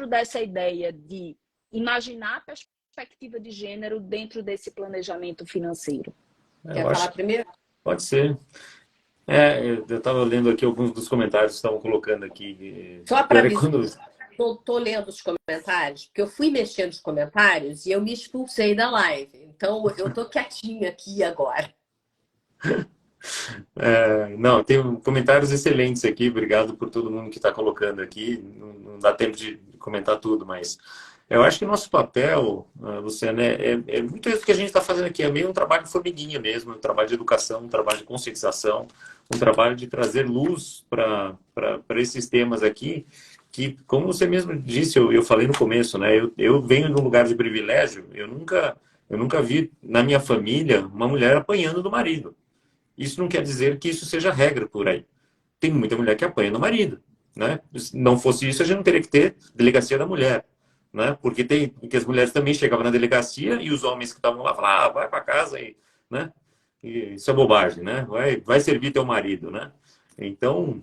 dessa ideia de imaginar a perspectiva de gênero dentro desse planejamento financeiro. Quer falar primeiro? Pode ser. Eu estava lendo aqui alguns dos comentários que estavam colocando aqui. Só para tô lendo os comentários, porque eu fui mexendo nos comentários e eu me expulsei da live. Então, eu tô quietinha aqui agora. Não, tem comentários excelentes aqui. Obrigado por todo mundo que está colocando aqui. Não dá tempo de comentar tudo, mas eu acho que o nosso papel, Luciana, é muito isso que a gente está fazendo aqui. É meio um trabalho de formiguinha mesmo, um trabalho de educação, um trabalho de conscientização, um trabalho de trazer luz para esses temas aqui, que, como você mesmo disse, eu falei no começo, né? Eu venho de um lugar de privilégio. Eu nunca vi na minha família uma mulher apanhando do marido. Isso não quer dizer que isso seja regra por aí. Tem muita mulher que apanha no marido, né? Se não fosse isso, a gente não teria que ter delegacia da mulher, né? Porque as mulheres também chegavam na delegacia e os homens que estavam lá falavam, vai para casa e, né? E isso é bobagem, né? Vai servir teu marido, né? Então,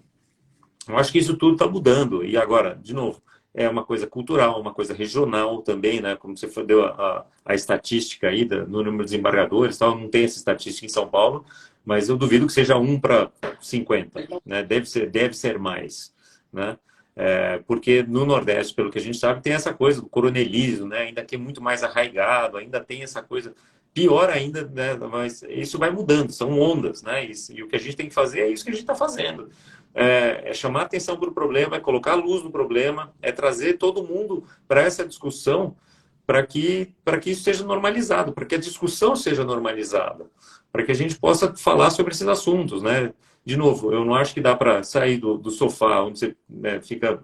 eu acho que isso tudo está mudando. E agora, de novo, é uma coisa cultural, uma coisa regional também, né? Como você deu a estatística aí no número de desembargadores, tal, não tem essa estatística em São Paulo, mas eu duvido que seja 1 para 50, né? Deve ser mais, né? Porque no Nordeste, pelo que a gente sabe, tem essa coisa do coronelismo, né? Ainda que é muito mais arraigado, ainda tem essa coisa pior ainda, né? Mas isso vai mudando, são ondas, né? E o que a gente tem que fazer é isso que a gente está fazendo. É chamar atenção para o problema, é colocar luz no problema, é trazer todo mundo para essa discussão, para que isso seja normalizado, para que a discussão seja normalizada, para que a gente possa falar sobre esses assuntos, né? De novo, eu não acho que dá para sair do sofá, onde você, né, fica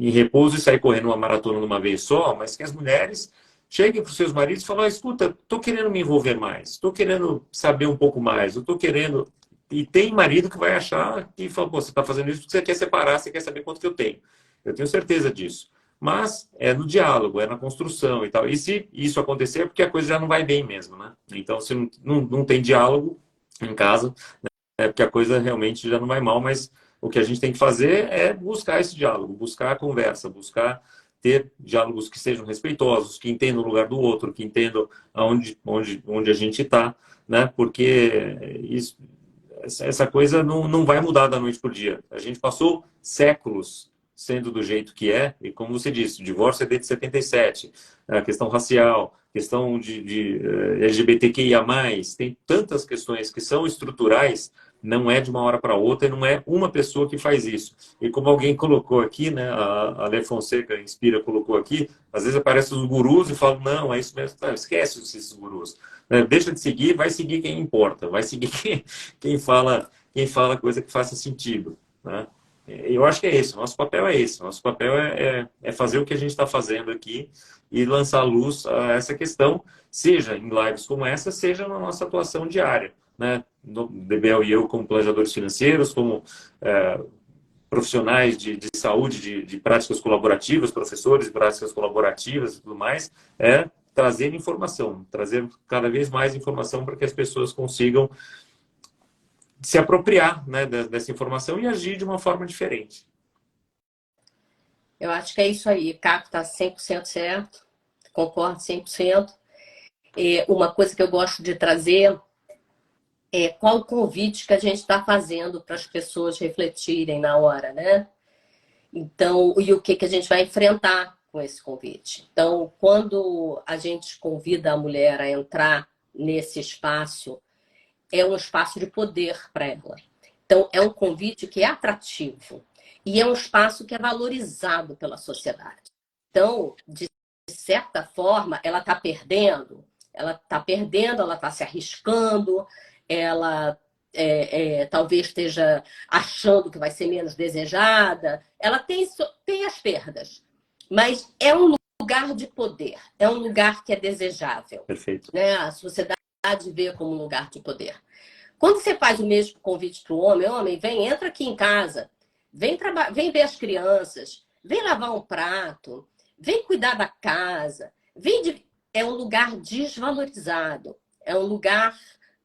em repouso e sair correndo uma maratona de uma vez só, mas que as mulheres cheguem para os seus maridos e falem, escuta, estou querendo me envolver mais, estou querendo saber um pouco mais, eu estou querendo... E tem marido que vai achar que fala, pô, você está fazendo isso porque você quer separar, você quer saber quanto que eu tenho. Eu tenho certeza disso. Mas é no diálogo, é na construção e tal. E se isso acontecer, é porque a coisa já não vai bem mesmo, né? Então, se não tem diálogo em casa, né, é porque a coisa realmente já não vai mal, mas o que a gente tem que fazer é buscar esse diálogo, buscar a conversa, buscar ter diálogos que sejam respeitosos, que entendam o lugar do outro, que entendam onde a gente está, né? Porque essa coisa não vai mudar da noite para o dia. A gente passou séculos sendo do jeito que é, e como você disse, o divórcio é desde 77, a questão racial, questão de LGBTQIA+, tem tantas questões que são estruturais, não é de uma hora para outra, e não é uma pessoa que faz isso. E como alguém colocou aqui, né, a Lê Fonseca Inspira colocou aqui, às vezes aparecem os gurus e falam, não, é isso mesmo, não, esquece esses gurus. Deixa de seguir, vai seguir quem importa, vai seguir quem fala coisa que faça sentido, né? Eu acho que é isso, nosso papel é esse, nosso papel é fazer o que a gente está fazendo aqui e lançar luz a essa questão, seja em lives como essa, seja na nossa atuação diária, né? Bebel e eu, como planejadores financeiros, como profissionais de saúde, de práticas colaborativas, professores de práticas colaborativas e tudo mais, trazer informação, trazer cada vez mais informação para que as pessoas consigam se apropriar, né, dessa informação e agir de uma forma diferente. Eu acho que é isso aí. Caco está 100% certo, concordo 100%. Uma coisa que eu gosto de trazer é qual o convite que a gente está fazendo para as pessoas refletirem na hora, né? Então, e o que a gente vai enfrentar com esse convite. Então, quando a gente convida a mulher a entrar nesse espaço, é um espaço de poder para ela. Então, é um convite que é atrativo e é um espaço que é valorizado pela sociedade. Então, de certa forma, ela está perdendo, ela está se arriscando, ela talvez esteja achando que vai ser menos desejada, ela tem as perdas, mas é um lugar de poder, é um lugar que é desejável. Perfeito. Né? A sociedade vê como um lugar de poder. Quando você faz o mesmo convite para o homem, vem, entra aqui em casa, vem ver as crianças, vem lavar um prato, vem cuidar da casa, é um lugar desvalorizado, é um lugar,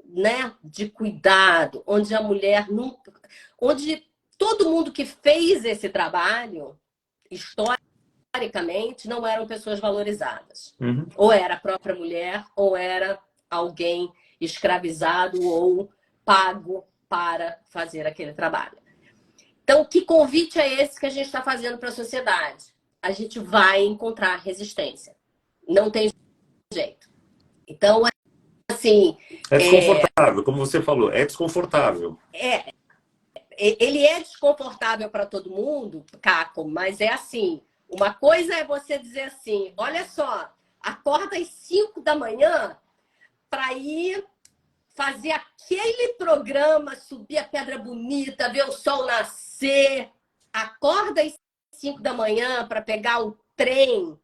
né, de cuidado, onde a mulher nunca, onde todo mundo que fez esse trabalho, historicamente, não eram pessoas valorizadas. Uhum. Ou era a própria mulher, ou era alguém escravizado ou pago para fazer aquele trabalho. Então, que convite é esse que a gente está fazendo para a sociedade? A gente vai encontrar resistência. Não tem jeito. Então, assim... É desconfortável, como você falou, é desconfortável. Ele é desconfortável para todo mundo, Caco, mas é assim, uma coisa é você dizer assim, olha só, acorda às 5 da manhã para ir fazer aquele programa, subir a Pedra Bonita, ver o sol nascer. Acorda às 5 da manhã para pegar o trem,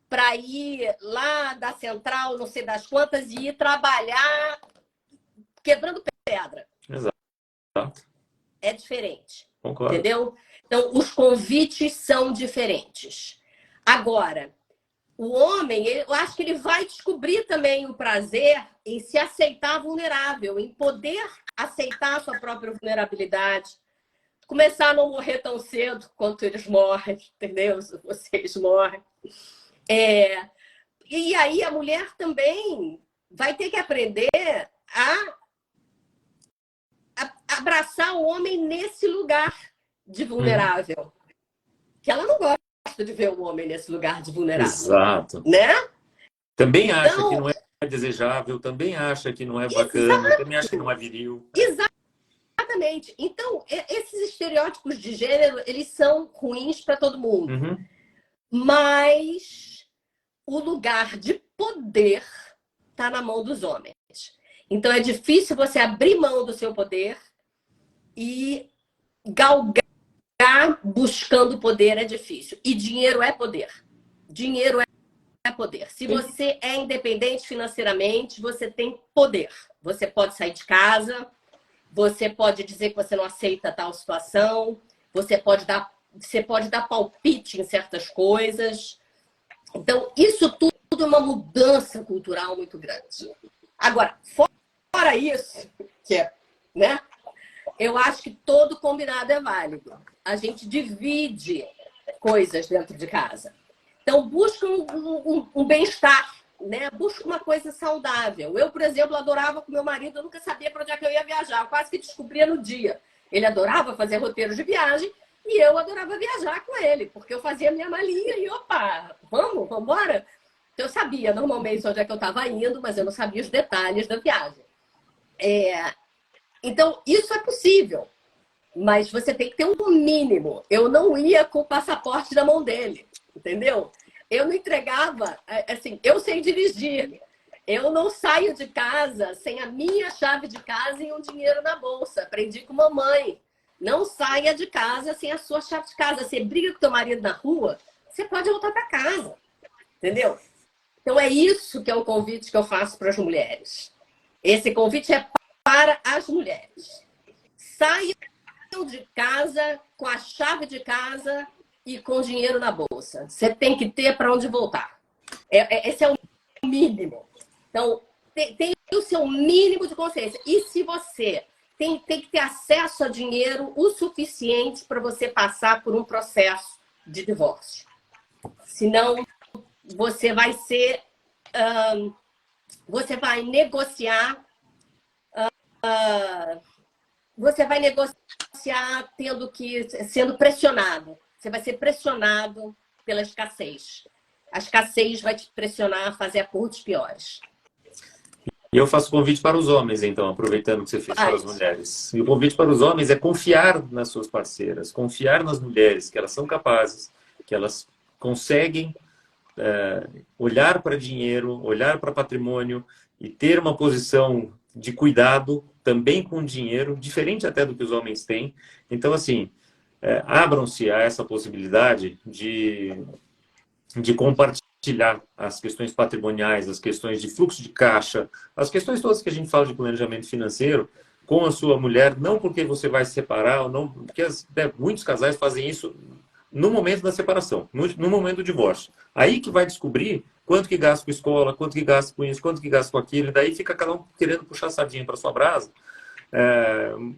para ir lá da central, não sei das quantas, e ir trabalhar quebrando pedra. Exato. É diferente. Concordo. Entendeu? Então, os convites são diferentes. Agora, o homem, eu acho que ele vai descobrir também o prazer em se aceitar vulnerável, em poder aceitar a sua própria vulnerabilidade, começar a não morrer tão cedo quanto eles morrem, entendeu? Vocês morrem. E aí a mulher também vai ter que aprender a abraçar o homem nesse lugar de vulnerável. Que ela não gosta de ver o homem nesse lugar de vulnerável. Exato. Né? Também acha que não é desejável, também acha que não é bacana, também acha que não é viril. Exatamente. Então, esses estereótipos de gênero, eles são ruins para todo mundo. Mas o lugar de poder está na mão dos homens. Então, é difícil você abrir mão do seu poder e galgar buscando poder, é difícil. E dinheiro é poder. Dinheiro é poder. Se você é independente financeiramente, você tem poder. Você pode sair de casa, você pode dizer que você não aceita tal situação, você pode dar palpite em certas coisas. Então, isso tudo é uma mudança cultural muito grande. Agora, fora isso, que é, né? Eu acho que todo combinado é válido. A gente divide coisas dentro de casa. Então, busca um bem-estar, né? Busca uma coisa saudável. Eu, por exemplo, adorava com meu marido, eu nunca sabia para onde é que eu ia viajar. Eu quase que descobria no dia. Ele adorava fazer roteiros de viagem e eu adorava viajar com ele, porque eu fazia minha malinha e, opa, vamos embora? Eu sabia normalmente onde é que eu estava indo, mas eu não sabia os detalhes da viagem. Então, isso é possível, mas você tem que ter um mínimo. Eu não ia com o passaporte na mão dele, entendeu? Eu não entregava, assim, eu sei dirigir. Eu não saio de casa sem a minha chave de casa e um dinheiro na bolsa. Aprendi com mamãe. Não saia de casa sem a sua chave de casa. Você briga com teu marido na rua, você pode voltar para casa, entendeu? Então, é isso que é o convite que eu faço para as mulheres. Esse convite é para as mulheres. Saiam de casa com a chave de casa e com dinheiro na bolsa. Você tem que ter para onde voltar. Esse é o mínimo. Então, tem o seu mínimo de consciência. E se você tem que ter acesso a dinheiro o suficiente para você passar por um processo de divórcio. Senão, você vai ser... você vai negociar... você vai negociar sendo pressionado. Você vai ser pressionado pela escassez. A escassez vai te pressionar a fazer acordos piores. E eu faço convite para os homens, então, aproveitando que você fez para as mulheres. E o convite para os homens é confiar nas suas parceiras, confiar nas mulheres, que elas são capazes, que elas conseguem olhar para dinheiro, olhar para patrimônio e ter uma posição de cuidado também com dinheiro, diferente até do que os homens têm. Então, assim, abram-se a essa possibilidade de compartilhar as questões patrimoniais, as questões de fluxo de caixa, as questões todas que a gente fala de planejamento financeiro com a sua mulher, não porque você vai se separar, ou não, porque muitos casais fazem isso no momento da separação, no momento do divórcio. Aí que vai descobrir quanto que gasta com escola, quanto que gasta com isso, quanto que gasta com aquilo, e daí fica cada um querendo puxar a sardinha para sua brasa,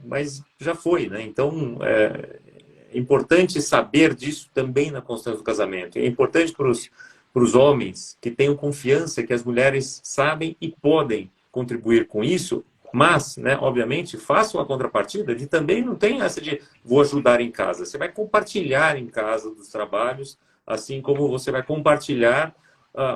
mas já foi, né? Então, é importante saber disso também na construção do casamento. É importante para os homens que tenham confiança que as mulheres sabem e podem contribuir com isso, Mas, né, obviamente, faça uma contrapartida de também não tem essa de vou ajudar em casa. Você vai compartilhar em casa dos trabalhos, assim como você vai compartilhar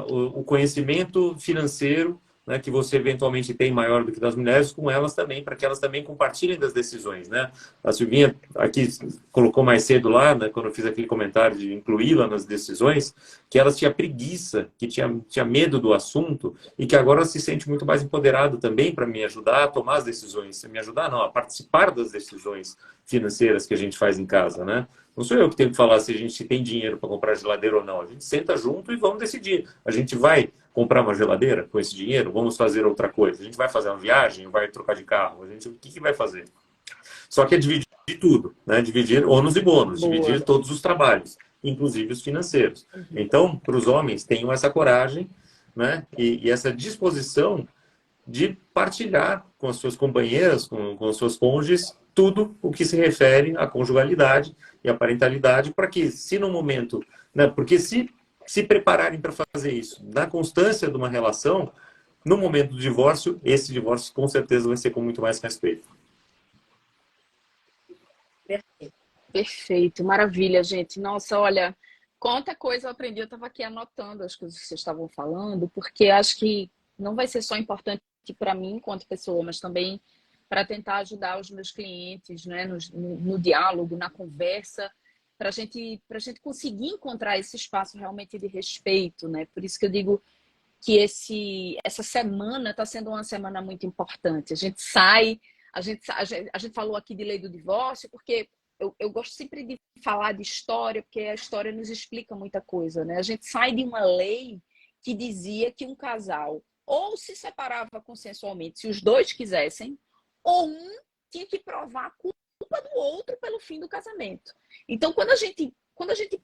o conhecimento financeiro, né, que você eventualmente tem maior do que das mulheres com elas também, para que elas também compartilhem das decisões, né? A Silvinha aqui colocou mais cedo lá, né, quando eu fiz aquele comentário de incluí-la nas decisões, que elas tinham preguiça, que tinha medo do assunto e que agora se sente muito mais empoderado também para me ajudar a tomar as decisões. Me ajudar, não, a participar das decisões financeiras que a gente faz em casa, né? Não sou eu que tenho que falar se a gente tem dinheiro para comprar geladeira ou não. A gente senta junto e vamos decidir. A gente vai comprar uma geladeira com esse dinheiro? Vamos fazer outra coisa? A gente vai fazer uma viagem? Vai trocar de carro? O que vai fazer? Só que é dividir tudo, né? Dividir ônus e bônus, dividir todos os trabalhos, inclusive os financeiros. Então, para os homens, tenham essa coragem, né? E essa disposição de partilhar com as suas companheiras, com os seus cônjuges, tudo o que se refere à conjugalidade e à parentalidade, para que, se no momento, né, porque se prepararem para fazer isso, na constância de uma relação, no momento do divórcio, esse divórcio com certeza vai ser com muito mais respeito. Perfeito, maravilha, gente. Nossa, olha, quanta coisa eu aprendi. Eu estava aqui anotando as coisas que vocês estavam falando, porque acho que não vai ser só importante para mim enquanto pessoa, mas também para tentar ajudar os meus clientes, né, no diálogo, na conversa, para a gente conseguir encontrar esse espaço realmente de respeito, né? Por isso que eu digo que essa semana está sendo uma semana muito importante. A gente sai, a gente falou aqui de lei do divórcio, porque eu gosto sempre de falar de história, porque a história nos explica muita coisa, né? A gente sai de uma lei que dizia que um casal ou se separava consensualmente, se os dois quisessem, ou um tinha que provar a culpa do outro pelo fim do casamento. Então, quando a gente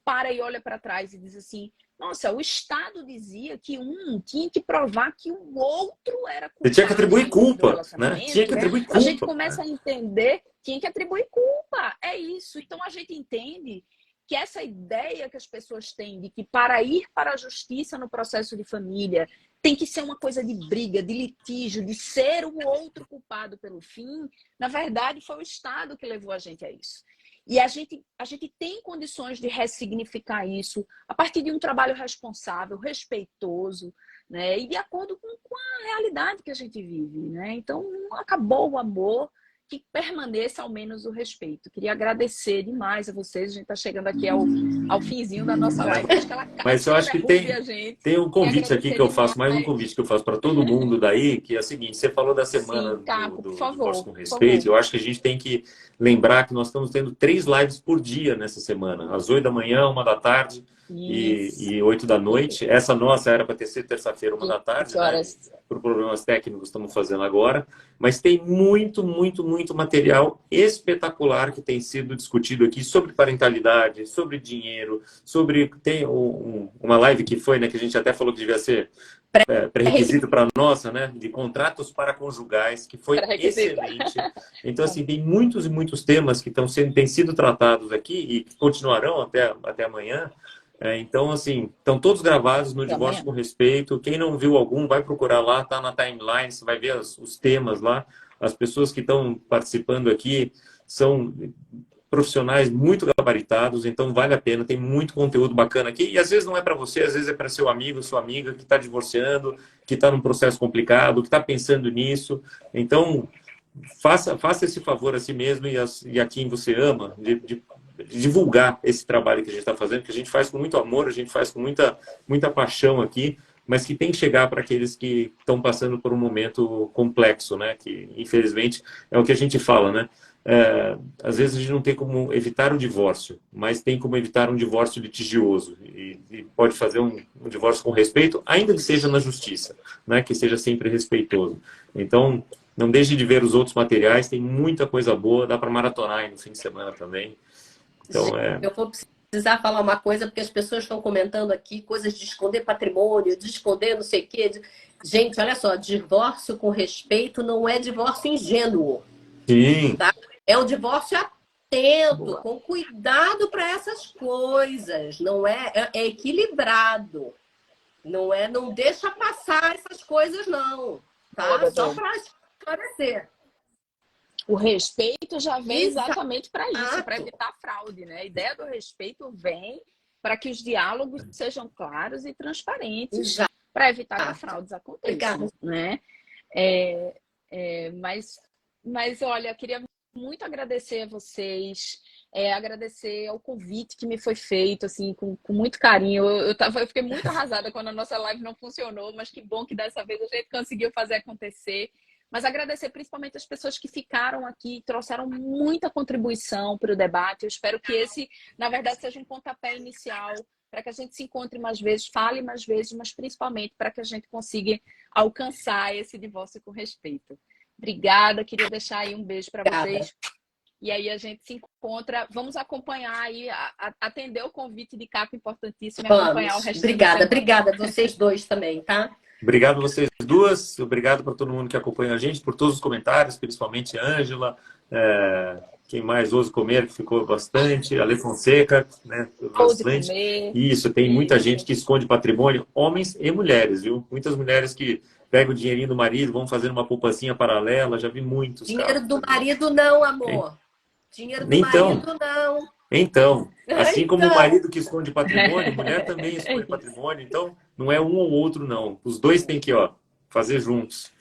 para e olha para trás e diz assim, nossa, o Estado dizia que um tinha que provar que o outro era culpado. Você tinha que atribuir culpa, né? Tinha que atribuir culpa. A gente começa a entender, tinha que atribuir culpa. É isso. Então, a gente entende que essa ideia que as pessoas têm de que para ir para a justiça no processo de família tem que ser uma coisa de briga, de litígio, de ser o outro culpado pelo fim, na verdade, foi o Estado que levou a gente a isso. E a gente tem condições de ressignificar isso a partir de um trabalho responsável, respeitoso, né? E de acordo com a realidade que a gente vive, né? Então, acabou o amor, que permaneça ao menos o respeito. Queria agradecer demais a vocês. A gente está chegando aqui ao finzinho da nossa live. Acho que ela Mas eu acho que tem um convite aqui que eu faço, mais um convite que eu faço para todo mundo daí, que é o seguinte, você falou da semana do divórcio com respeito, eu acho que a gente tem que lembrar que nós estamos tendo 3 lives por dia nessa semana, às 8 da manhã, 1 da tarde e 8 da noite. Essa nossa era para ter sido terça-feira, 1 da tarde, né? Por problemas técnicos estamos fazendo agora, mas tem muito material espetacular que tem sido discutido aqui sobre parentalidade, sobre dinheiro, tem uma live que foi, né, que a gente até falou que devia ser pré-requisito para a nossa, né, de contratos paraconjugais, que foi excelente. Então, assim, tem muitos e muitos temas que têm sido tratados aqui e continuarão até amanhã. Então, assim, estão todos gravados no Divórcio com Respeito. Quem não viu algum, vai procurar lá, tá na timeline, você vai ver os temas lá. As pessoas que estão participando aqui são profissionais muito gabaritados, então vale a pena, tem muito conteúdo bacana aqui. E às vezes não é para você, às vezes é para seu amigo, sua amiga que está divorciando, que está num processo complicado, que está pensando nisso. Então, faça esse favor a si mesmo e a quem você ama, de divulgar esse trabalho que a gente está fazendo, que a gente faz com muito amor, a gente faz com muita paixão aqui, mas que tem que chegar para aqueles que estão passando por um momento complexo, né? Que, infelizmente, é o que a gente fala, né? Às vezes a gente não tem como evitar o divórcio, mas tem como evitar um divórcio litigioso e pode fazer um divórcio com respeito, ainda que seja na justiça, né? Que seja sempre respeitoso. Então, não deixe de ver os outros materiais, tem muita coisa boa, dá para maratonar aí no fim de semana também. Então, Eu vou precisar falar uma coisa, porque as pessoas estão comentando aqui coisas de esconder patrimônio, de esconder não sei o quê. Gente, olha só, divórcio com respeito não é divórcio ingênuo. Sim. Tá? É um divórcio atento, com cuidado para essas coisas. Não é equilibrado. Não deixa passar essas coisas, não. Tá? Só para esclarecer. O respeito já vem Exato. exatamente para isso, para evitar fraude, né? A ideia do respeito vem para que os diálogos sejam claros e transparentes, Exato. para evitar que fraudes aconteçam, né? Mas olha, queria muito agradecer a vocês, agradecer ao convite que me foi feito, assim, com muito carinho. Eu fiquei muito arrasada quando a nossa live não funcionou, mas que bom que dessa vez a gente conseguiu fazer acontecer. Mas agradecer principalmente as pessoas que ficaram aqui, trouxeram muita contribuição para o debate. Eu espero que esse, na verdade, seja um pontapé inicial para que a gente se encontre mais vezes, fale mais vezes, mas principalmente para que a gente consiga alcançar esse divórcio com respeito. Obrigada, queria deixar aí um beijo para vocês. E aí a gente se encontra, vamos acompanhar aí, atender o convite de Caco importantíssimo e acompanhar o resto. Obrigada a vocês dois também, tá? Obrigado a vocês duas, obrigado para todo mundo que acompanha a gente, por todos os comentários, principalmente a Ângela, quem mais, Ouso Comer, que ficou bastante, Ale Fonseca, né? Bastante. Isso, tem muita gente que esconde patrimônio, homens e mulheres, viu? Muitas mulheres que pegam o dinheirinho do marido, vão fazendo uma poupancinha paralela, já vi muitos. Dinheiro do marido não, amor. Dinheiro do marido não. Então, assim como o marido que esconde patrimônio, mulher também esconde patrimônio. Então, não é um ou outro, não. Os dois têm que fazer juntos.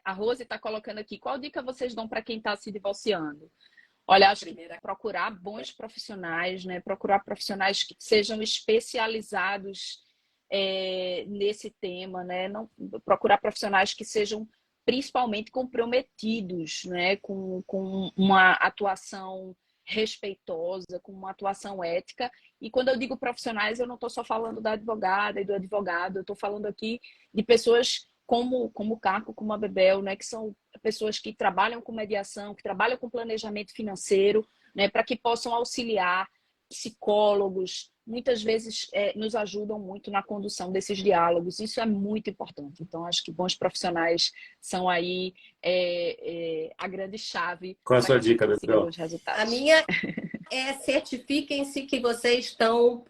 A Rose está colocando aqui, qual dica vocês dão para quem está se divorciando? Olha, acho que procurar bons profissionais, né? Procurar profissionais que sejam especializados nesse tema, né? Não, procurar profissionais que sejam principalmente comprometidos, né, com uma atuação respeitosa, com uma atuação ética. E quando eu digo profissionais, eu não estou só falando da advogada e do advogado, eu estou falando aqui de pessoas como o Caco, como a Bebel, né, que são pessoas que trabalham com mediação, que trabalham com planejamento financeiro, né, para que possam auxiliar, psicólogos, muitas vezes nos ajudam muito na condução desses diálogos. Isso é muito importante. Então, acho que bons profissionais são aí a grande chave. Qual a sua dica, Bebel? A minha certifiquem-se que vocês estão...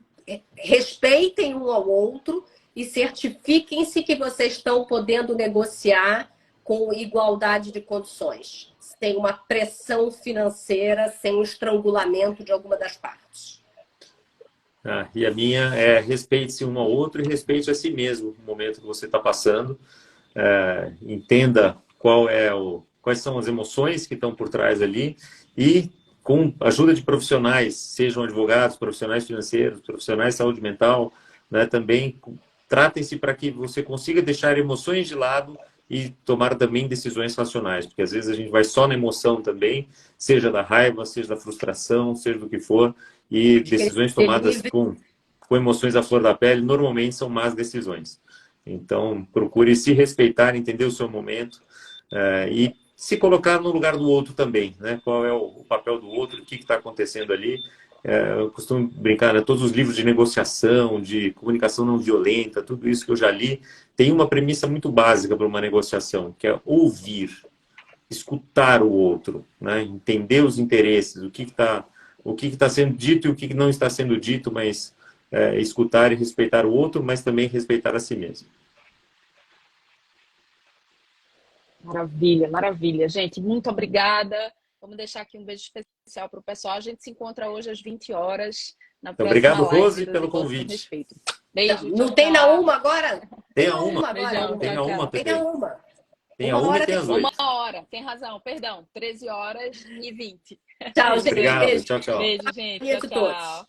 respeitem um ao outro e certifiquem-se que vocês estão podendo negociar com igualdade de condições, sem uma pressão financeira, sem um estrangulamento de alguma das partes. E a minha é respeite-se um ao outro e respeite a si mesmo no momento que você está passando. Entenda quais são as emoções que estão por trás ali e, com a ajuda de profissionais, sejam advogados, profissionais financeiros, profissionais de saúde mental, né, também tratem-se para que você consiga deixar emoções de lado e tomar também decisões racionais, porque às vezes a gente vai só na emoção também, seja da raiva, seja da frustração, seja do que for, e decisões tomadas com emoções à flor da pele normalmente são más decisões. Então, procure se respeitar, entender o seu momento e se colocar no lugar do outro também, né? Qual é o papel do outro, o que está acontecendo ali. Eu costumo brincar, né? Todos os livros de negociação, de comunicação não violenta, tudo isso que eu já li, tem uma premissa muito básica para uma negociação, que é ouvir, escutar o outro, né? Entender os interesses, o que está sendo dito e o que não está sendo dito, mas escutar e respeitar o outro, mas também respeitar a si mesmo. Maravilha, maravilha. Gente, muito obrigada. Vamos deixar aqui um beijo especial para o pessoal. A gente se encontra hoje às 20 horas na próxima Obrigado, live. Rose, pelo convite. Beijo. Não tem na uma agora? Tem a uma. Beijão, tem a uma também. Tem a uma. Tem a uma e tem as 8. 1 hora, tem razão, perdão. 13h20. Tchau, gente. Obrigado, Beijo. tchau, tchau. Beijo, gente. Tchau, tchau.